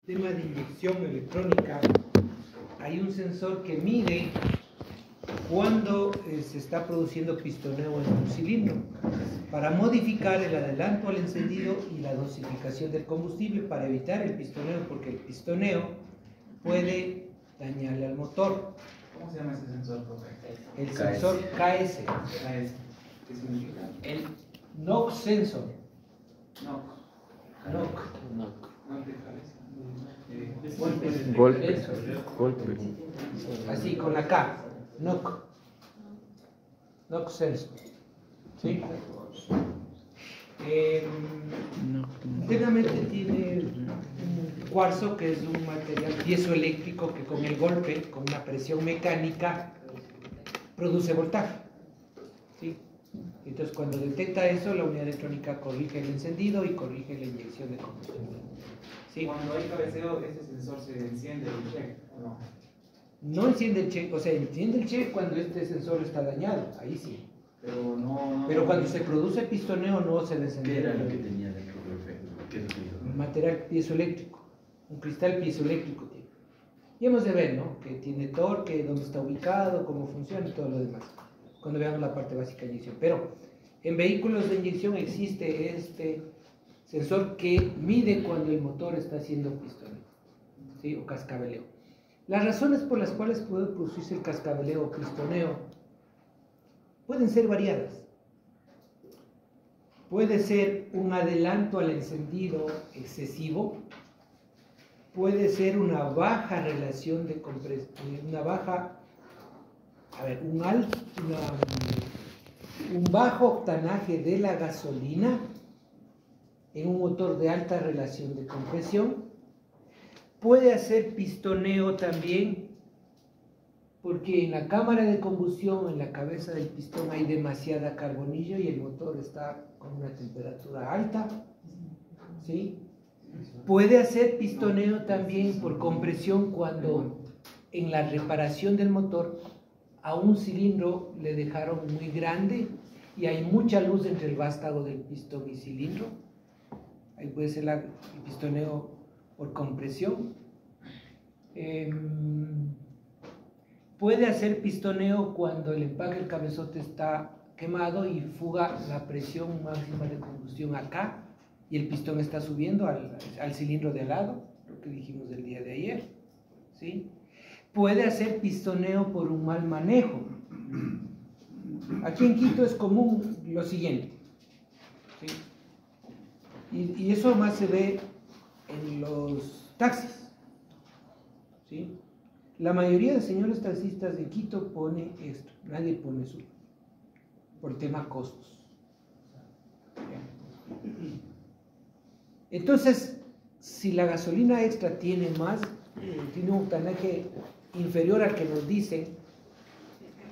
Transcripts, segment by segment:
tema de inyección electrónica, hay un sensor que mide cuando se está produciendo pistoneo en un cilindro para modificar el adelanto al encendido y la dosificación del combustible para evitar el pistoneo, porque el pistoneo puede dañarle al motor. ¿Cómo se llama ese sensor, profe? El sensor KS. ¿Qué significa? El NOx sensor. NOx. No te parece. Golpe. Golpe. Así, con la K. NOx sensor. ¿Sí? Internamente tiene un cuarzo, que es un material piezoeléctrico que con el golpe, con una presión mecánica, produce voltaje. ¿Sí? Entonces, cuando detecta eso, la unidad electrónica corrige el encendido y corrige la inyección de combustible. ¿Sí? Cuando hay cabeceo, ese sensor se enciende el check, ¿o no? No enciende el check, o sea, enciende el check cuando este sensor está dañado, ahí sí. Pero cuando se produce pistoneo no se enciende. ¿Qué era lo que tenía dentro del Un material piezoeléctrico, un cristal piezoeléctrico tiene. Y hemos de ver, ¿no? Que tiene torque, dónde está ubicado, cómo funciona y todo lo demás, cuando veamos la parte básica de inyección. Pero en vehículos de inyección existe este sensor que mide cuando el motor está haciendo pistoneo, ¿sí? O cascabeleo. Las razones por las cuales puede producirse el cascabeleo o pistoneo pueden ser variadas. Puede ser un adelanto al encendido excesivo, puede ser una baja relación de compresión, un bajo octanaje de la gasolina en un motor de alta relación de compresión. Puede hacer pistoneo también porque en la cámara de combustión, en la cabeza del pistón, hay demasiada carbonillo y el motor está con una temperatura alta, ¿sí? Puede hacer pistoneo también por compresión cuando en la reparación del motor a un cilindro le dejaron muy grande y hay mucha luz entre el vástago del pistón y cilindro. Ahí puede ser el pistoneo por compresión. Puede hacer pistoneo cuando el empaque del cabezote está quemado y fuga la presión máxima de combustión acá y el pistón está subiendo al cilindro de al lado, lo que dijimos el día de ayer, ¿sí? Puede hacer pistoneo por un mal manejo. Aquí en Quito es común lo siguiente, ¿sí? Y eso más se ve en los taxis, ¿sí? La mayoría de señores taxistas de Quito pone esto, nadie pone su, por tema costos. Entonces, si la gasolina extra tiene tiene un octanaje inferior al que nos dicen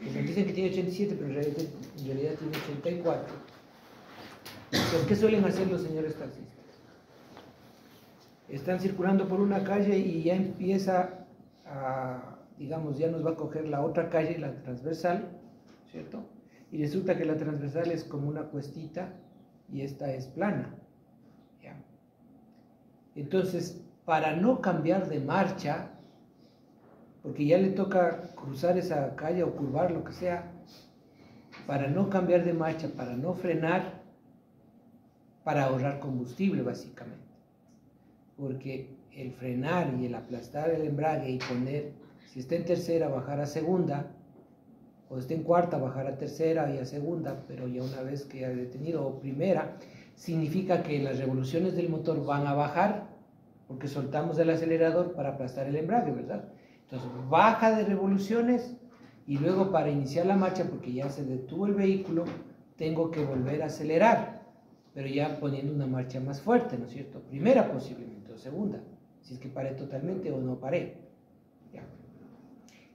que tiene 87, pero en realidad tiene 84, entonces, ¿qué suelen hacer los señores taxistas? Están circulando por una calle y ya empieza digamos, ya nos va a coger la otra calle, la transversal, ¿cierto? Y resulta que la transversal es como una cuestita y esta es plana, ¿ya? Entonces, para no cambiar de marcha, porque ya le toca cruzar esa calle o curvar, lo que sea, para no cambiar de marcha, para no frenar, para ahorrar combustible, básicamente. Porque el frenar y el aplastar el embrague y poner, si está en tercera, bajar a segunda, o está en cuarta, bajar a tercera y a segunda, pero ya una vez que ha detenido, o primera, significa que las revoluciones del motor van a bajar, porque soltamos el acelerador para aplastar el embrague, ¿verdad? Entonces, baja de revoluciones, y luego para iniciar la marcha, porque ya se detuvo el vehículo, tengo que volver a acelerar, pero ya poniendo una marcha más fuerte, ¿no es cierto? Primera posiblemente, o segunda, si es que paré totalmente o no paré. ¿Ya?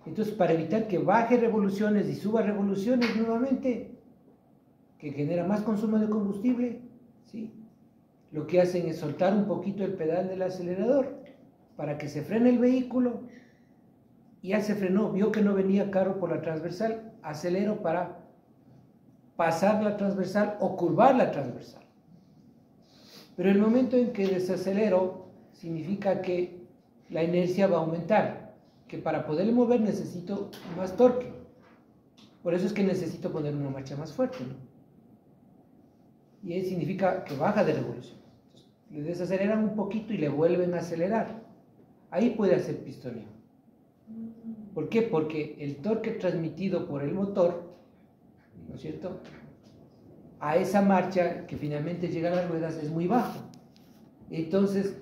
Entonces, para evitar que baje revoluciones y suba revoluciones nuevamente, que genera más consumo de combustible, ¿sí? Lo que hacen es soltar un poquito el pedal del acelerador para que se frene el vehículo. Y ya se frenó, vio que no venía carro por la transversal, acelero para pasar la transversal o curvar la transversal. Pero el momento en que desacelero significa que la inercia va a aumentar, que para poder mover necesito más torque. Por eso es que necesito poner una marcha más fuerte, ¿no? Y eso significa que baja de revolución. Entonces, le desaceleran un poquito y le vuelven a acelerar. Ahí puede hacer pistoneo. ¿Por qué? Porque el torque transmitido por el motor, ¿no es cierto?, a esa marcha que finalmente llega a las ruedas es muy bajo. Entonces,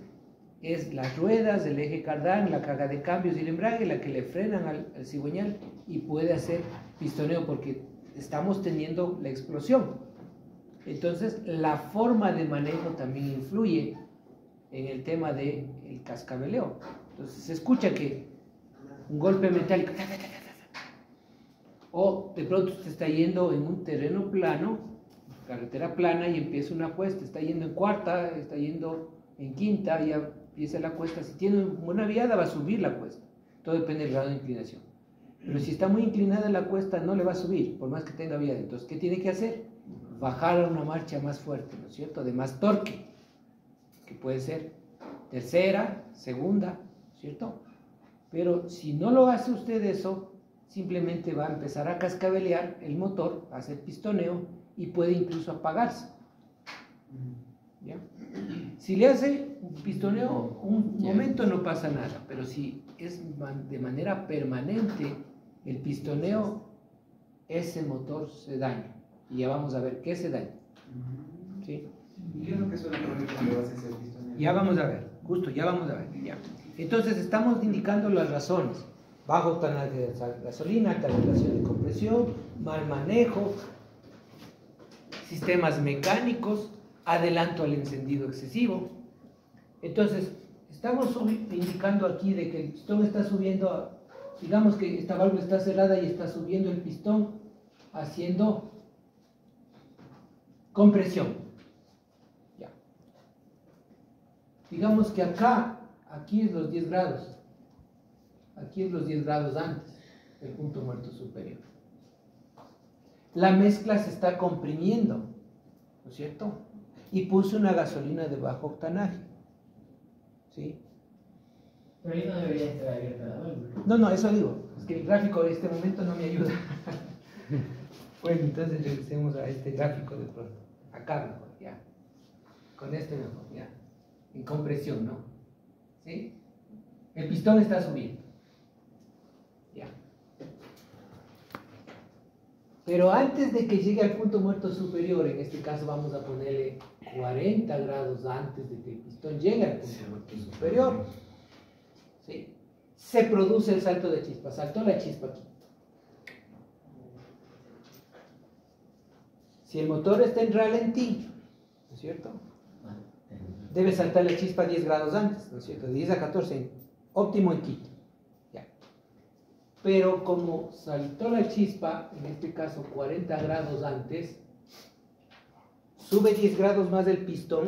es las ruedas, el eje cardán, la caja de cambios y el embrague la que le frenan al cigüeñal y puede hacer pistoneo porque estamos teniendo la explosión. Entonces, la forma de manejo también influye en el tema del cascabeleo. Entonces, se escucha que un golpe metálico, o de pronto usted está yendo en un terreno plano, carretera plana, y empieza una cuesta, está yendo en cuarta, está yendo en quinta, ya empieza la cuesta. Si tiene buena viada va a subir la cuesta, todo depende del grado de inclinación. Pero si está muy inclinada la cuesta no le va a subir, por más que tenga viada. Entonces, ¿qué tiene que hacer? Bajar a una marcha más fuerte, ¿no es cierto?, de más torque, que puede ser tercera, segunda, ¿cierto? Pero si no lo hace usted eso, simplemente va a empezar a cascabelear el motor, a hacer pistoneo, y puede incluso apagarse. ¿Ya? Si le hace un pistoneo un momento no pasa nada, pero si es de manera permanente el pistoneo, ese motor se daña. Y ya vamos a ver qué se daña. ¿Sí? ¿Y qué es lo que suele ocurrir cuando haces el pistoneo? Ya vamos a ver, justo, ya vamos a ver. Ya. Entonces estamos indicando las razones: bajo octanaje de gasolina, alta relación de compresión, mal manejo, sistemas mecánicos, adelanto al encendido excesivo. Entonces, estamos indicando aquí de que el pistón está subiendo, digamos que esta válvula está cerrada y está subiendo el pistón haciendo compresión. Ya. Digamos que aquí es los 10 grados. Aquí es los 10 grados antes del punto muerto superior. La mezcla se está comprimiendo, ¿no es cierto? Y puse una gasolina de bajo octanaje, ¿sí? Pero ahí no debería estar abierta la válvula. No, eso digo, es que el gráfico en este momento no me ayuda. Bueno, entonces regresemos a este gráfico de pronto. Acá mejor, ya. Con este mejor, ya. En compresión, ¿no? ¿Sí? El pistón está subiendo. Ya. Pero antes de que llegue al punto muerto superior, en este caso vamos a ponerle 40 grados antes de que el pistón llegue al punto muerto superior, ¿sí?, se produce el salto de chispa. Saltó la chispa aquí. Si el motor está en ralentí, ¿no es cierto?, debe saltar la chispa 10 grados antes, ¿no es cierto?, de 10 a 14, óptimo en quito. Ya. Pero como saltó la chispa, en este caso 40 grados antes, sube 10 grados más del pistón,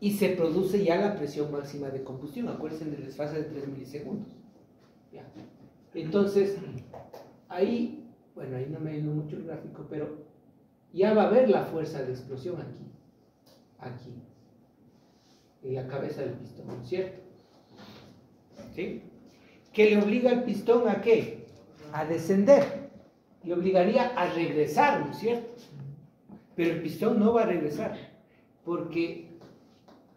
y se produce ya la presión máxima de combustión. Acuérdense del desfase de 3 milisegundos. Ya. Entonces, ahí, bueno, ahí no me ayudó mucho el gráfico, pero ya va a haber la fuerza de explosión aquí, en la cabeza del pistón, ¿no es cierto? ¿Sí? Que le obliga al pistón ¿a qué? A descender. Le obligaría a regresar, ¿no es cierto? Pero el pistón no va a regresar, porque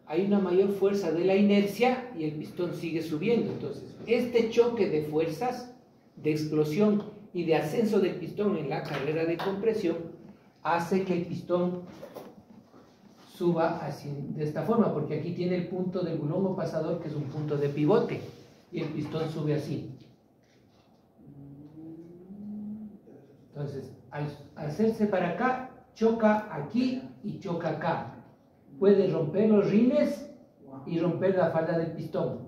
hay una mayor fuerza de la inercia y el pistón sigue subiendo. Entonces, este choque de fuerzas, de explosión y de ascenso del pistón en la carrera de compresión, hace que el pistón suba así, de esta forma, porque aquí tiene el punto del bulongo pasador, que es un punto de pivote, y el pistón sube así. Entonces, al hacerse para acá, choca aquí y choca acá. Puede romper los rines y romper la falda del pistón.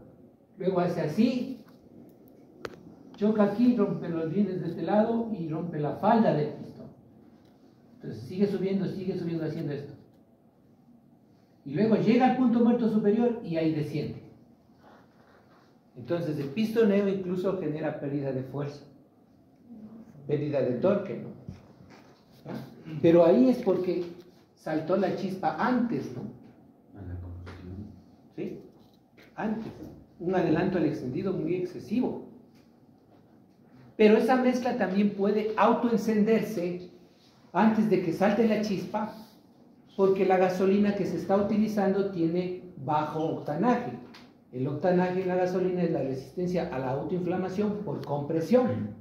Luego hace así, choca aquí, rompe los rines de este lado y rompe la falda del pistón. Entonces sigue subiendo haciendo esto. Y luego llega al punto muerto superior y ahí desciende. Entonces el pistoneo incluso genera pérdida de fuerza, pérdida de torque, ¿no? ¿Ah? Pero ahí es porque saltó la chispa antes, ¿no? ¿sí? Antes, un adelanto al extendido muy excesivo. Pero esa mezcla también puede autoencenderse antes de que salte la chispa, porque la gasolina que se está utilizando tiene bajo octanaje. El octanaje en la gasolina es la resistencia a la autoinflamación por compresión.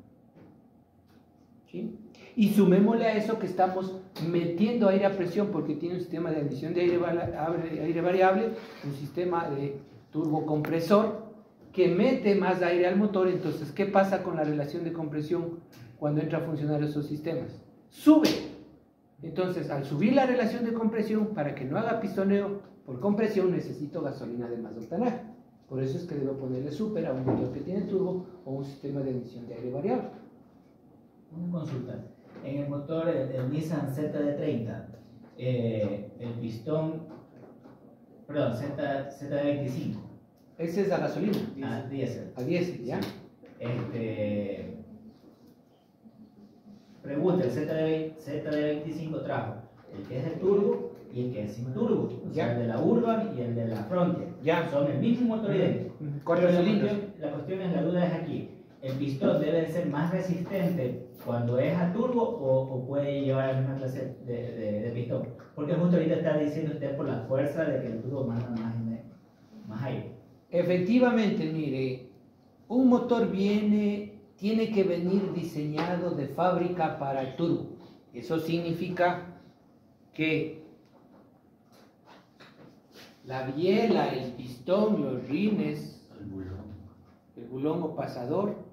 ¿Sí? Y sumémosle a eso que estamos metiendo aire a presión porque tiene un sistema de admisión de aire variable, un sistema de turbocompresor que mete más aire al motor. Entonces, ¿qué pasa con la relación de compresión cuando entra a funcionar esos sistemas? Sube. Entonces, al subir la relación de compresión, para que no haga pistoneo por compresión, necesito gasolina de más octanaje. Por eso es que debo ponerle super a un motor que tiene turbo o un sistema de admisión de aire variable. Una consulta. En el motor el Nissan ZD30, el pistón, perdón, ZD25. Esa es la gasolina. A diésel. A diésel, ¿ya? Pregunta, el ZD25 trajo el que es de turbo y el que es sin turbo. O sea, el de la Urban y el de la Frontier. Ya. Son el mismo motor idéntico. Cuatro Pero cilindros. la cuestión es, la duda es aquí. ¿El pistón debe de ser más resistente cuando es a turbo o puede llevar la misma clase de pistón? Porque justo ahorita está diciendo usted por la fuerza de que el turbo manda más aire. Efectivamente, mire, un motor tiene que venir diseñado de fábrica para el turbo. Eso significa que la biela, el pistón, los rines, el bulón o pasador,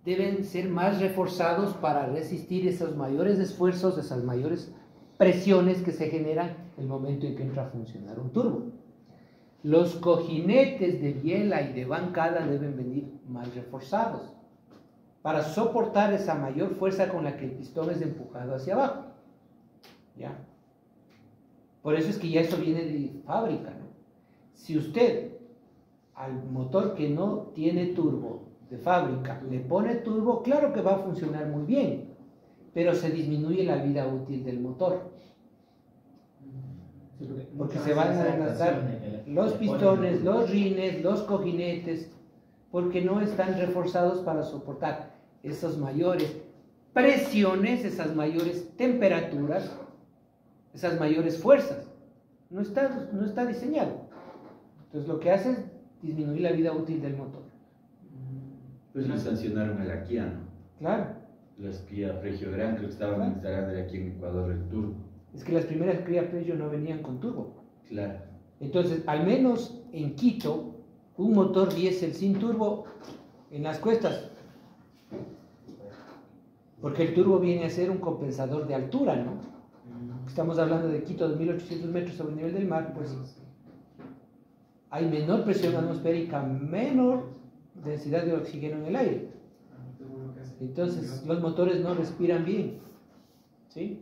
deben ser más reforzados para resistir esos mayores esfuerzos, esas mayores presiones que se generan en el momento en que entra a funcionar un turbo. Los cojinetes de biela y de bancada deben venir más reforzados para soportar esa mayor fuerza con la que el pistón es empujado hacia abajo. ¿Ya? Por eso es que ya eso viene de fábrica, ¿no? Si usted al motor que no tiene turbo de fábrica le pone turbo, claro que va a funcionar muy bien, pero se disminuye la vida útil del motor. Porque se van a desgastar los pistones, los rines, los cojinetes, porque no están reforzados para soportar esas mayores presiones, esas mayores temperaturas, esas mayores fuerzas. No está diseñado. Entonces lo que hace es disminuir la vida útil del motor. Pues nos sancionaron a la Kia, ¿no? Claro. Las Kia Pregio Gran, creo que estaban instalando aquí en Ecuador el turbo. Es que las primeras Kia Peugeot no venían con turbo. Claro. Entonces, al menos en Quito, un motor diésel sin turbo en las cuestas, porque el turbo viene a ser un compensador de altura, ¿no? Estamos hablando de Quito, 2.800 metros sobre el nivel del mar, pues hay menor presión atmosférica, menor densidad de oxígeno en el aire. Entonces, los motores no respiran bien, ¿sí?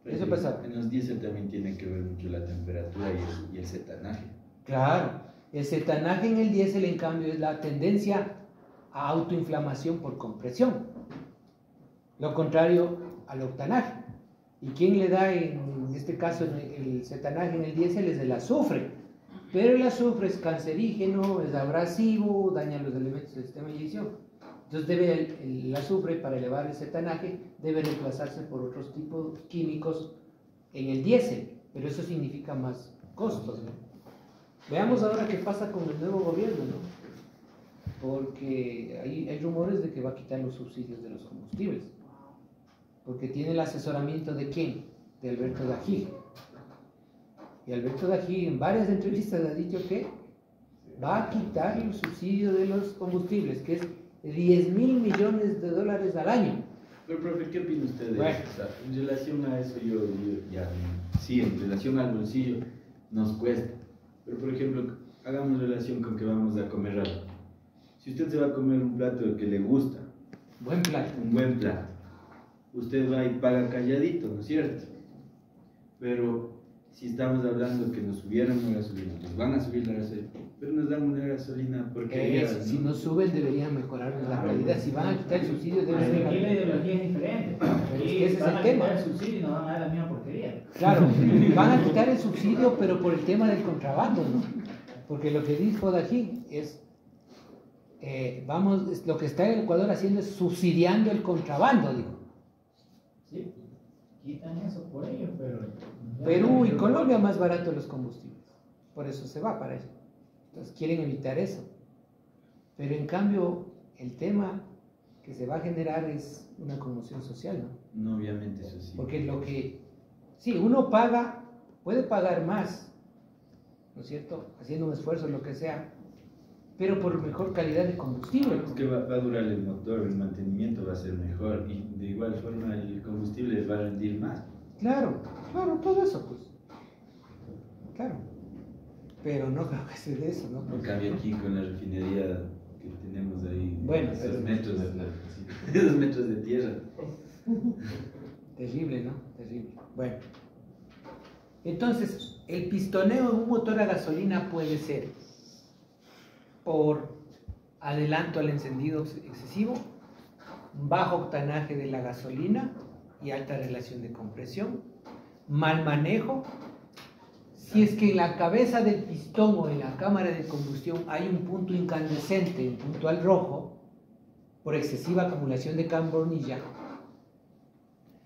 Eso pasa. En los diésel también tiene que ver mucho la temperatura y el cetanaje. Claro, el cetanaje en el diésel, en cambio, es la tendencia a autoinflamación por compresión. Lo contrario al octanaje. ¿Y quién le da en este caso el cetanaje en el diésel? Es el azufre. Pero el azufre es cancerígeno, es abrasivo, daña los elementos del sistema de ignición. Entonces el azufre, para elevar el cetanaje, debe reemplazarse por otros tipos químicos en el diésel, pero eso significa más costos, ¿no? Veamos ahora qué pasa con el nuevo gobierno, ¿no? Porque hay rumores de que va a quitar los subsidios de los combustibles, porque tiene el asesoramiento ¿de quién? De Alberto Dají. Y Alberto Dají en varias entrevistas ha dicho que va a quitar el subsidio de los combustibles, que es de $10.000 millones al año. Pero, profe, ¿qué opina usted de Bueno. eso? O sea, en relación a eso, yo ya, sí, en relación al bolsillo nos cuesta. Pero, por ejemplo, hagamos relación con que vamos a comer algo. Si usted se va a comer un plato que le gusta, Buen plato. un buen plato, usted va y paga calladito, ¿no es cierto? Pero si estamos hablando que nos subieran la gasolina, nos van a subir la gasolina, pero nos dan una gasolina porque Si no suben, deberían mejorar la calidad. Si van a quitar el subsidio, deben Aquí la ser. ideología es diferente. Pero es que ese es Van el a tema. quitar el subsidio y nos van a dar la misma porquería. Claro, van a quitar el subsidio, pero por el tema del contrabando, ¿no? Porque lo que dijo Dají es, lo que está en Ecuador haciendo es subsidiando el contrabando, dijo. Sí, quitan eso por ellos, pero... Perú y Colombia más baratos los combustibles, por eso se va para allá. Entonces quieren evitar eso. Pero en cambio, el tema que se va a generar es una conmoción social, ¿no? No, obviamente eso sí. Porque lo que, sí, uno paga, puede pagar más, ¿no es cierto? Haciendo un esfuerzo, lo que sea, pero por mejor calidad de combustible. Es que va a durar el motor, el mantenimiento va a ser mejor y de igual forma el combustible va a rendir más. Claro, claro, todo eso, pues. Claro. Pero no creo que sea de eso, ¿no? En cambio aquí con la refinería que tenemos ahí, Bueno, esos pero- metros esos metros de tierra. Terrible, ¿no? Terrible. Bueno. Entonces, el pistoneo de un motor a gasolina puede ser por adelanto al encendido excesivo, bajo octanaje de la gasolina y alta relación de compresión, mal manejo. Si es que en la cabeza del pistón o en la cámara de combustión hay un punto incandescente, un punto al rojo, por excesiva acumulación de carbonilla,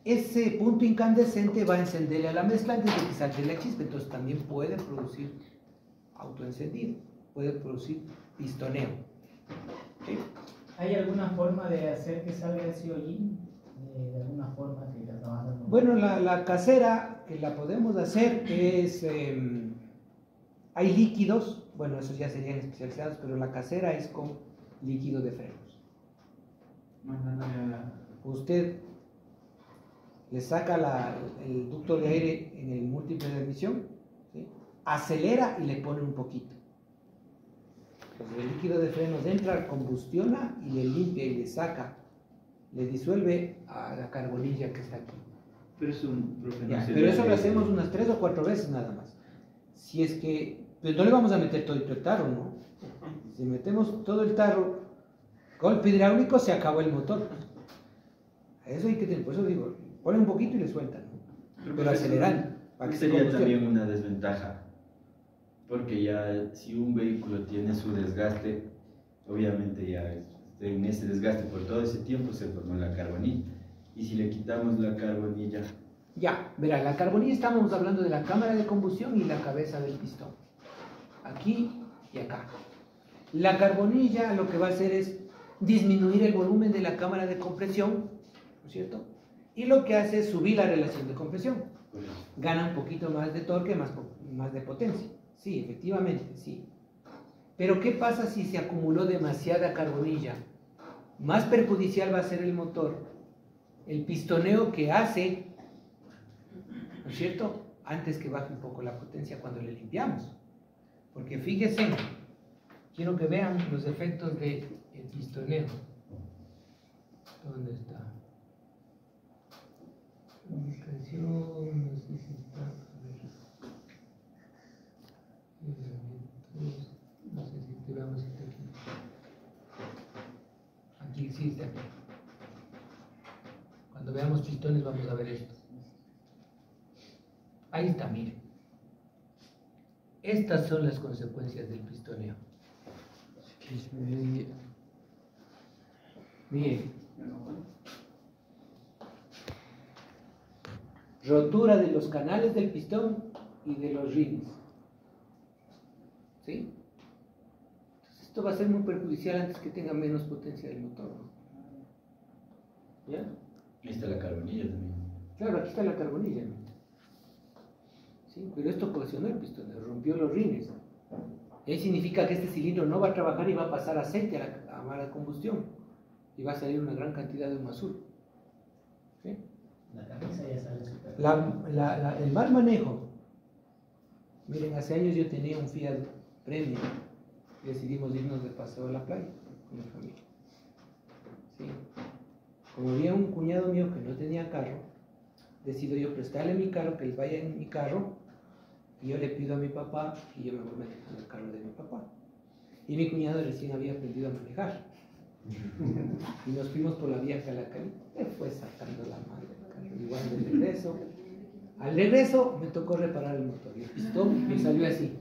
ese punto incandescente va a encenderle a la mezcla antes de que salte la chispa, entonces también puede producir autoencendido, puede producir pistoneo. ¿Sí? ¿Hay alguna forma de hacer que salga ese hollín? De alguna forma que está trabajando con... Bueno, la casera que la podemos hacer es, hay líquidos, bueno, esos ya serían especializados, pero la casera es con líquido de frenos. Usted le saca el ducto de aire en el múltiple de admisión, ¿sí? Acelera y le pone un poquito. Entonces el líquido de frenos entra, combustiona y le limpia y le saca, le disuelve a la carbonilla que está aquí. Pero es un profe, Ya, no se pero eso debe- lo hacemos unas 3 o 4 veces nada más. Si es que, pues no le vamos a meter todo el tarro, ¿no? Si metemos todo el tarro, golpe hidráulico, se acabó el motor. Eso hay que tener, por eso digo, ponen un poquito y le sueltan, ¿no? Pero aceleran, para que se sería combustione. también una desventaja, porque ya si un vehículo tiene su desgaste, obviamente ya en ese desgaste por todo ese tiempo se formó la carbonilla, y si le quitamos la carbonilla, Ya, verá, la carbonilla estamos hablando de la cámara de combustión y la cabeza del pistón. Aquí y acá. La carbonilla lo que va a hacer es disminuir el volumen de la cámara de compresión, ¿no es cierto? Y lo que hace es subir la relación de compresión. pues, Gana un poquito más de torque, más de potencia. Sí, efectivamente, sí. Pero ¿qué pasa si se acumuló demasiada carbonilla? Más perjudicial va a ser el motor, el pistoneo que hace, ¿no es cierto? Antes que baje un poco la potencia cuando le limpiamos. Porque fíjense, quiero que vean los efectos del pistoneo. ¿Dónde está? Comunicación, no sé si está. A ver. No sé si te veamos si está aquí. Aquí sí está aquí. Cuando veamos pistones vamos a ver esto. Ahí está, miren. Estas son las consecuencias del pistoneo. Miren. Rotura de los canales del pistón y de los rines. ¿Sí? Entonces esto va a ser muy perjudicial antes que tenga menos potencia del motor, ¿no? ¿Ya? ahí está la carbonilla también. Claro, aquí está la carbonilla, ¿no? Sí, pero esto cohesionó el pistón, rompió los rines. Y ahí significa que este cilindro no va a trabajar y va a pasar aceite a mala combustión. Y va a salir una gran cantidad de humo azul. ¿Sí? La camisa ya sale súper... El mal manejo. Miren, hace años yo tenía un Fiat Premio. Decidimos irnos de paseo a la playa con mi familia. Sí. Como había un cuñado mío que no tenía carro, decido yo prestarle mi carro, que él vaya en mi carro, y yo le pido a mi papá y yo me voy metiendo en el carro de mi papá. Y mi cuñado recién había aprendido a manejar. Y nos fuimos por la vía Calacalí, me fue sacando la madre del carro. Igual de regreso. Al regreso me tocó reparar el motor y el pistón me salió así.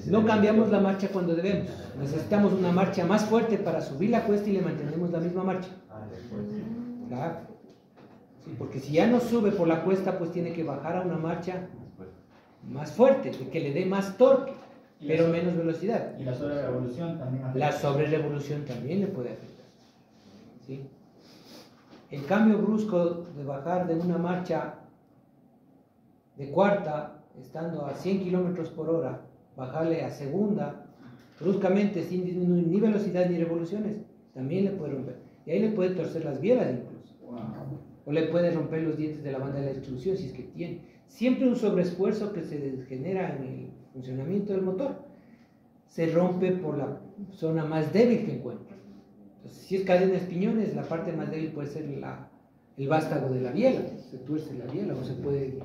necesariamente. No cambiamos la marcha cuando debemos. Necesitamos una marcha más fuerte para subir la cuesta y le mantenemos la misma marcha. Claro. Sí, porque si ya no sube por la cuesta, pues tiene que bajar a una marcha más fuerte, que le dé más torque, pero menos velocidad. Y la sobrerevolución también afecta. La sobrerevolución también le puede afectar. ¿Sí? El cambio brusco de bajar de una marcha de cuarta, estando a 100 kilómetros por hora, bajarle a segunda, bruscamente, sin disminuir ni velocidad ni revoluciones, también le puede romper. Y ahí le puede torcer las bielas incluso. O le puede romper los dientes de la banda de la distribución si es que tiene. Siempre un sobreesfuerzo que se genera en el funcionamiento del motor se rompe por la zona más débil que encuentra. Entonces, si es cadenas piñones, la parte más débil puede ser el vástago de la biela. Se tuerce la biela o se puede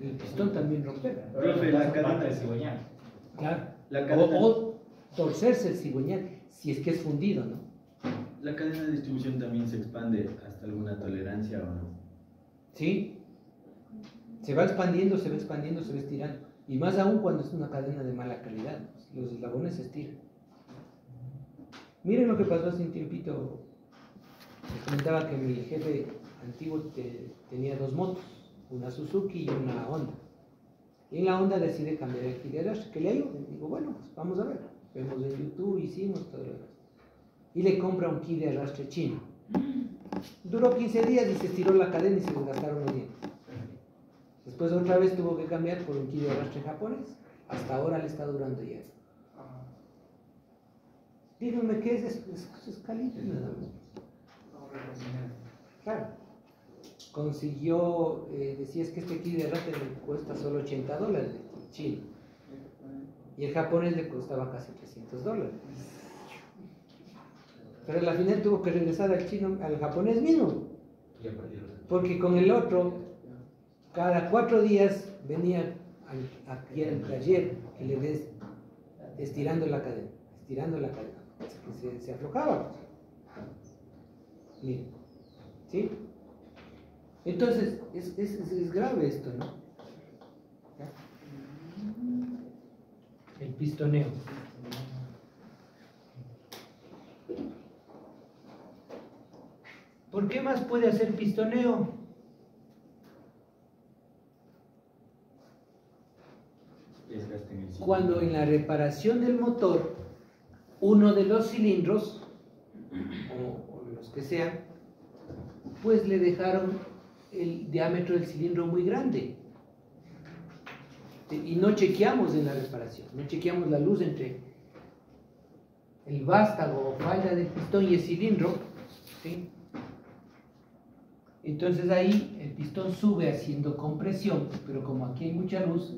el pistón también romper. Profe, la cadena del cigüeñal. Claro. La cadena- O torcerse el cigüeñal si es que es fundido, ¿no? ¿La cadena de distribución también se expande hasta alguna tolerancia o no? ¿Sí? Se va expandiendo, se va expandiendo, se va estirando. Y más aún cuando es una cadena de mala calidad. Los eslabones se estiran. Miren lo que pasó hace un tiempito. Les comentaba que mi jefe antiguo tenía dos motos, una Suzuki y una Honda. Y en la Honda decide cambiar el kit de arrastre. ¿Qué le digo? Digo, bueno, pues vamos a ver. Vemos en YouTube, hicimos todo lo demás. Y le compra un kit de arrastre chino. Duró 15 días y se estiró la cadena y se desgastaron los dientes. Después otra vez tuvo que cambiar por un kit de arrastre japonés. Hasta ahora le está durando ya. Díganme qué es calibre nada más. Claro. Consiguió, decía es que este kit de arrastre le cuesta solo $80 el chino. Y el japonés le costaba casi $300. Pero al final tuvo que regresar al chino, al japonés mismo. Porque con el otro, cada 4 días venía aquí al taller y le ves estirando la cadena, que se aflojaba. Miren, ¿sí? Entonces, es grave esto, ¿no? El pistoneo. ¿Por qué más puede hacer pistoneo? Desgaste en el cilindro. Cuando en la reparación del motor, uno de los cilindros, o los que sean, pues le dejaron el diámetro del cilindro muy grande. Y no chequeamos en la reparación, no chequeamos la luz entre el vástago o falda del pistón y el cilindro, ¿sí? Entonces ahí el pistón sube haciendo compresión, pero como aquí hay mucha luz,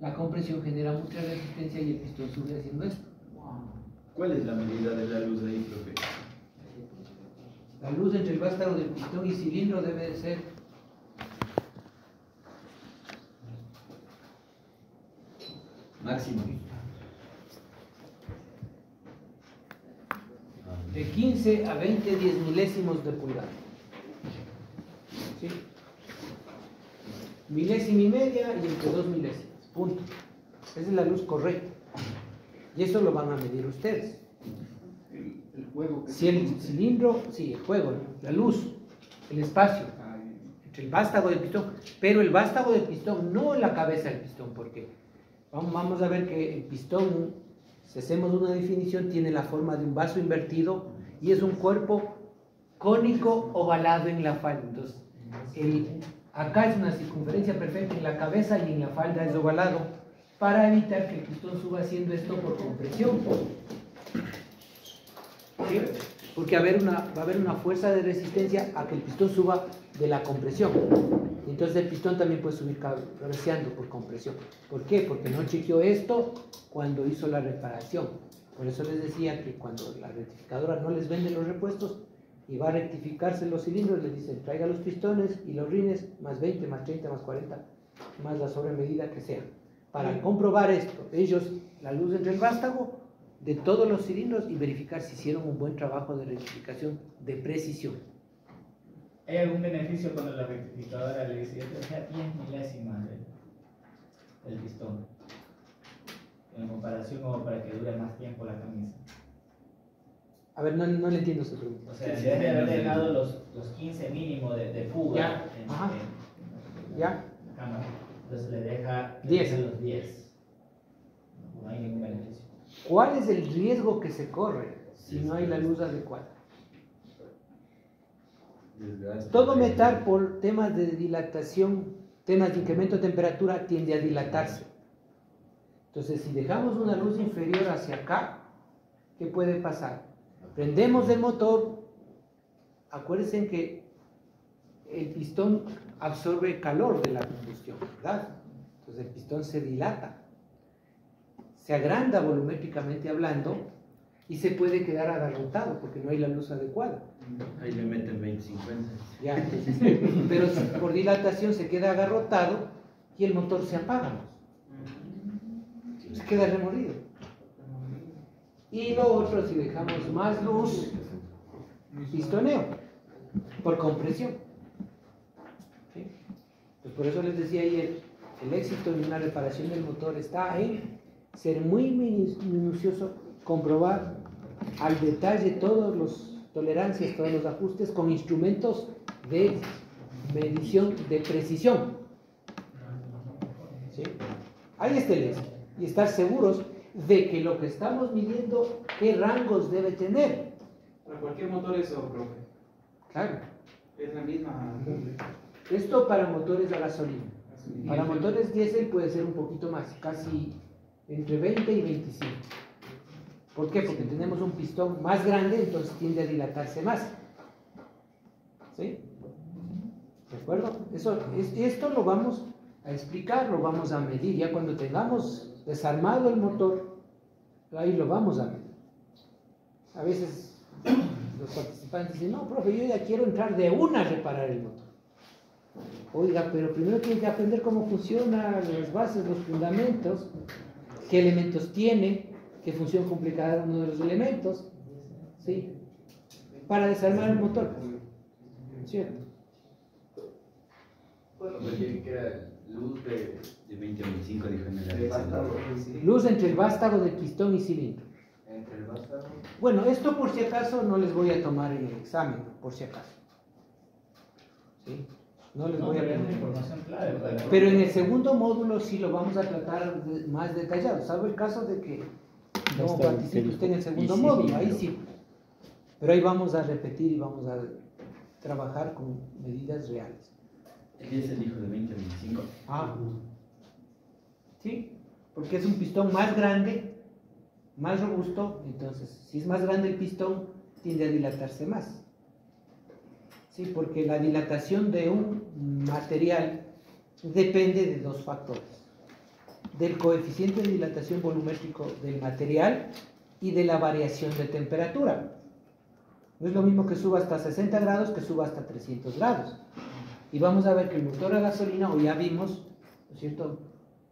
la compresión genera mucha resistencia y el pistón sube haciendo esto. ¿Cuál es la medida de la luz ahí, profe? La luz entre el vástago del pistón y cilindro debe de ser Máximo. de 15 a 20 10 milésimos de pulgada. ¿Sí? Milésima y media y entre 2 milésimas. Punto. Esa es la luz correcta. Y eso lo van a medir ustedes. El juego que Si el cilindro, sí, el juego, la luz, el espacio entre el vástago del pistón, pero el vástago del pistón, no la cabeza del pistón, porque vamos a ver que el pistón, si hacemos una definición, tiene la forma de un vaso invertido y es un cuerpo cónico ovalado en la falda. Entonces, acá es una circunferencia perfecta en la cabeza y en la falda es ovalado para evitar que el pistón suba haciendo esto por compresión. ¿Sí? Porque va a haber una fuerza de resistencia a que el pistón suba de la compresión. Entonces el pistón también puede subir cabeceando por compresión. ¿Por qué? Porque no chequeó esto cuando hizo la reparación. Por eso les decía que cuando la rectificadora no les vende los repuestos y va a rectificarse los cilindros, les dicen traiga los pistones y los rines más 20, más 30, más 40, más la sobremedida que sea. Para comprobar esto, ellos, la luz entre el vástago de todos los cilindros y verificar si hicieron un buen trabajo de rectificación de precisión. ¿Hay algún beneficio cuando la rectificadora le dice, yo te dejé 10 milésimas del pistón? en comparación como para que dure más tiempo la camisa. A ver, no le entiendo su pregunta. O sea, en vez de haber dejado los 15 mínimo de fuga Ya, ajá. ¿Ya? la cámara, entonces le deja 10. los 10. No hay ningún beneficio. ¿Cuál es el riesgo que se corre si no hay la luz adecuada? Desgaste. Todo metal por temas de dilatación, temas de incremento de temperatura, tiende a dilatarse. Entonces, si dejamos una luz inferior hacia acá, ¿qué puede pasar? Prendemos el motor, acuérdense que el pistón absorbe calor de la combustión, ¿verdad? Entonces el pistón se dilata, se agranda volumétricamente hablando y se puede quedar agarrotado porque no hay la luz adecuada. Ahí le meten 20-50. Ya, entonces, pero si por dilatación se queda agarrotado y el motor se apaga, se queda removido. Y lo otro, si dejamos más luz, pistoneo por compresión. ¿Sí? Pues por eso les decía ayer, el éxito en una reparación del motor está en ser muy minucioso, comprobar al detalle todas las tolerancias, todos los ajustes con instrumentos de medición de precisión. ¿Sí? Ahí está el éxito. Y estar seguros de que lo que estamos midiendo, qué rangos debe tener. Para cualquier motor eso, profe. Claro. Es la misma. Esto para motores a gasolina. Para motores diésel puede ser un poquito más, casi entre 20 y 25. ¿Por qué? Porque tenemos un pistón más grande, entonces tiende a dilatarse más. ¿Sí? ¿De acuerdo? Esto lo vamos a explicar, lo vamos a medir. Ya cuando tengamos desarmado el motor, ahí lo vamos a medir. A veces los participantes dicen, no, profe, yo ya quiero entrar de una a reparar el motor. Oiga, pero primero tiene que aprender cómo funcionan las bases, los fundamentos, qué elementos tiene, qué función cumple cada uno de los elementos, ¿sí? Para desarmar el motor, ¿cierto? Bueno, pues que era luz de 20 a 25 dijo en el Vástago, área. sí. Luz entre el vástago del pistón y cilindro. Entre el vástago. Bueno, esto por si acaso no les voy a tomar en el examen, por si acaso. ¿Sí? No les No, voy a pero es una poner. información clave. para- Pero en el segundo módulo sí lo vamos a tratar más detallado. Salvo el caso de que no participe usted en el segundo módulo, ahí sí. Pero ahí vamos a repetir y vamos a trabajar con medidas reales. El es el hijo de 20 a 25. Ah, sí, porque es un pistón más grande, más robusto, entonces si es más grande el pistón, tiende a dilatarse más. Sí, porque la dilatación de un material depende de dos factores: del coeficiente de dilatación volumétrico del material y de la variación de temperatura. No es lo mismo que suba hasta 60 grados que suba hasta 300 grados. Y vamos a ver que el motor a gasolina, o ya vimos, ¿no es cierto?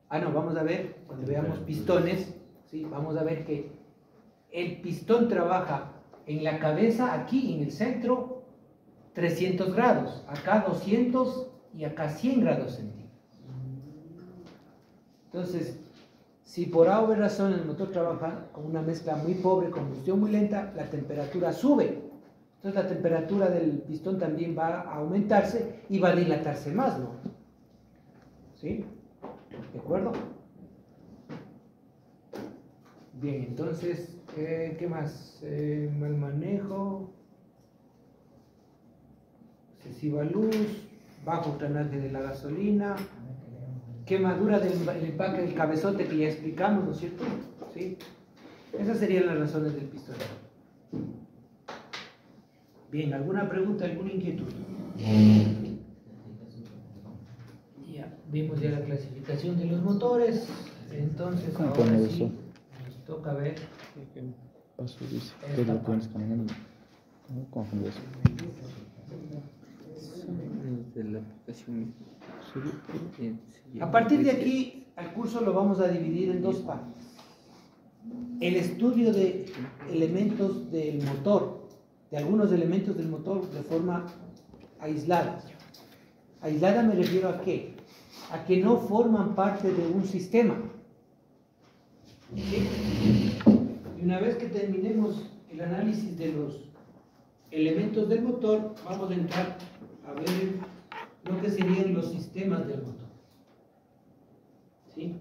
Vamos a ver, cuando veamos pistones, ¿sí? Vamos a ver que el pistón trabaja en la cabeza, aquí en el centro, 300 grados, acá 200 y acá 100 grados centígrados. Entonces, si por A o B razón el motor trabaja con una mezcla muy pobre, combustión muy lenta, la temperatura sube. Entonces la temperatura del pistón también va a aumentarse y va a dilatarse más, ¿no? ¿Sí? ¿De acuerdo? Bien, entonces, ¿qué más? Mal manejo, excesiva luz, bajo drenaje de la gasolina, quemadura del empaque del cabezote que ya explicamos, ¿no es cierto? ¿Sí? Esas serían las razones del pistón. Bien, ¿alguna pregunta, alguna inquietud? Ya, vimos ya la clasificación de los motores, entonces ¿Cómo ahora pongo sí eso? nos toca ver Paso dice, Esta que lo parte. tienes caminando. ¿Cómo confundo eso? De la aplicación. A partir de aquí, al curso lo vamos a dividir en dos partes. El estudio de elementos del motor, de algunos elementos del motor de forma aislada. Aislada me refiero a qué? A que no forman parte de un sistema. ¿Sí? Y una vez que terminemos el análisis de los elementos del motor, vamos a entrar a ver lo que serían los sistemas del motor. ¿Sí?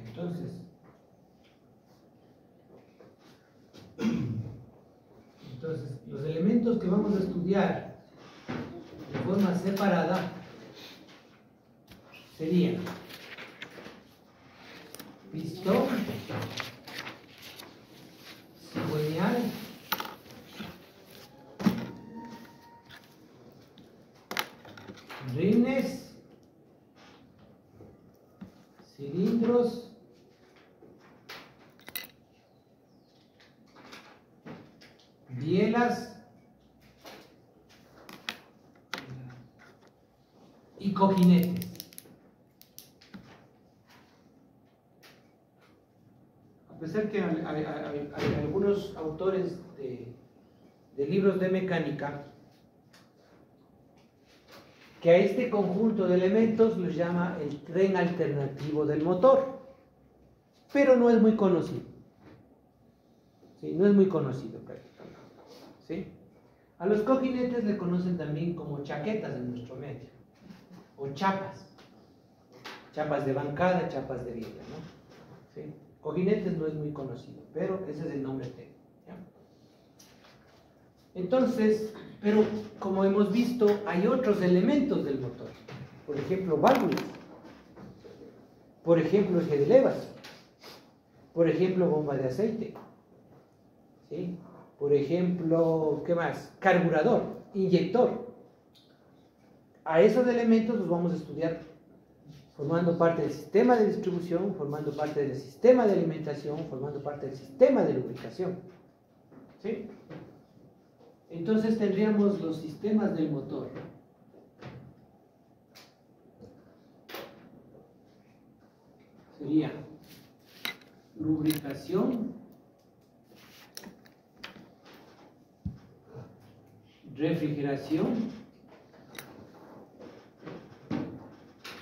Entonces, los elementos que vamos a estudiar de forma separada serían pistón, cigüeñal, rines, cilindros, bielas y cojinetes. A pesar que hay algunos autores de libros de mecánica que a este conjunto de elementos los llama el tren alternativo del motor, pero no es muy conocido. Sí, no es muy conocido prácticamente. ¿Sí? A los cojinetes le conocen también como chaquetas en nuestro medio, o chapas de bancada, chapas de viga, ¿no? ¿Sí? Cojinetes no es muy conocido, pero ese es el nombre técnico. ¿Ya? Entonces, pero como hemos visto, hay otros elementos del motor, por ejemplo, válvulas, por ejemplo, eje de levas, por ejemplo, bomba de aceite, ¿sí? Por ejemplo, ¿qué más? Carburador, inyector. A esos elementos los vamos a estudiar formando parte del sistema de distribución, formando parte del sistema de alimentación, formando parte del sistema de lubricación. ¿Sí? Entonces tendríamos los sistemas del motor. Sería lubricación, refrigeración.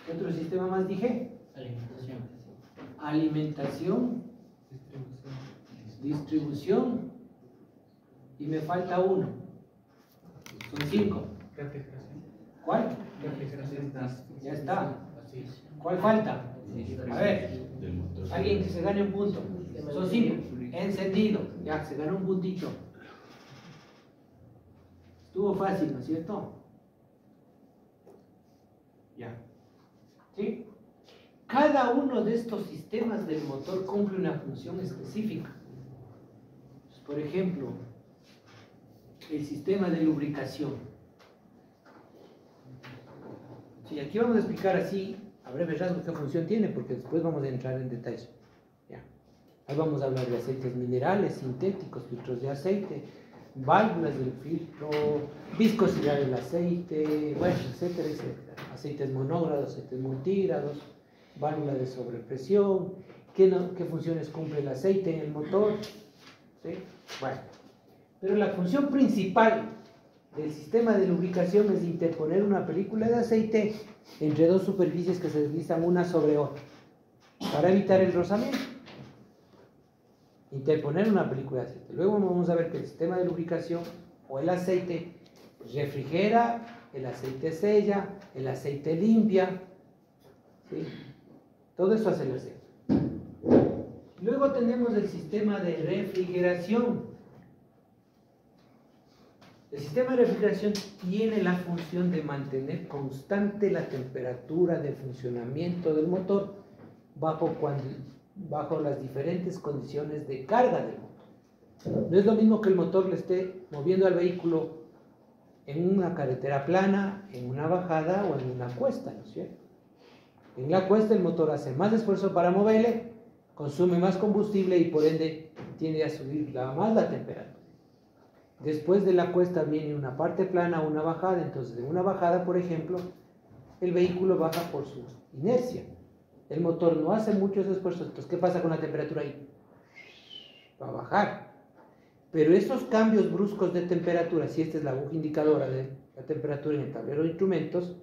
¿Qué otro sistema más dije? Alimentación, distribución, y me falta uno. Son 5. ¿Cuál? Ya está. ¿Cuál falta? A ver, alguien que se gane un punto. Son 5. Encendido. Ya, se ganó un puntito. Estuvo fácil, ¿no es cierto? Ya. ¿Sí? Cada uno de estos sistemas del motor cumple una función específica. Por ejemplo, el sistema de lubricación. Sí, aquí vamos a explicar así, a breve rasgos, qué función tiene, porque después vamos a entrar en detalle. Ya. Ahí vamos a hablar de aceites minerales, sintéticos, filtros de aceite, válvulas del filtro, viscosidad del aceite, bueno, etcétera, etcétera. Aceites monógrados, aceites multígrados, válvulas de sobrepresión, qué funciones cumple el aceite en el motor. ¿Sí? Bueno, pero la función principal del sistema de lubricación es interponer una película de aceite entre dos superficies que se deslizan una sobre otra para evitar el rozamiento. Interponer una película de aceite. Luego vamos a ver que el sistema de lubricación o el aceite refrigera, el aceite sella, el aceite limpia, ¿sí? Todo eso hace el aceite. Luego tenemos el sistema de refrigeración. El sistema de refrigeración tiene la función de mantener constante la temperatura de funcionamiento del motor bajo las diferentes condiciones de carga del motor. No es lo mismo que el motor le esté moviendo al vehículo en una carretera plana, en una bajada o en una cuesta, ¿no es cierto? En la cuesta el motor hace más esfuerzo para moverle, consume más combustible y por ende tiende a subir más la temperatura. Después de la cuesta viene una parte plana, una bajada. Entonces, en una bajada, por ejemplo, el vehículo baja por su inercia. El motor no hace muchos esfuerzos. Entonces, ¿qué pasa con la temperatura ahí? Va a bajar. Pero esos cambios bruscos de temperatura, si esta es la aguja indicadora de la temperatura en el tablero de instrumentos,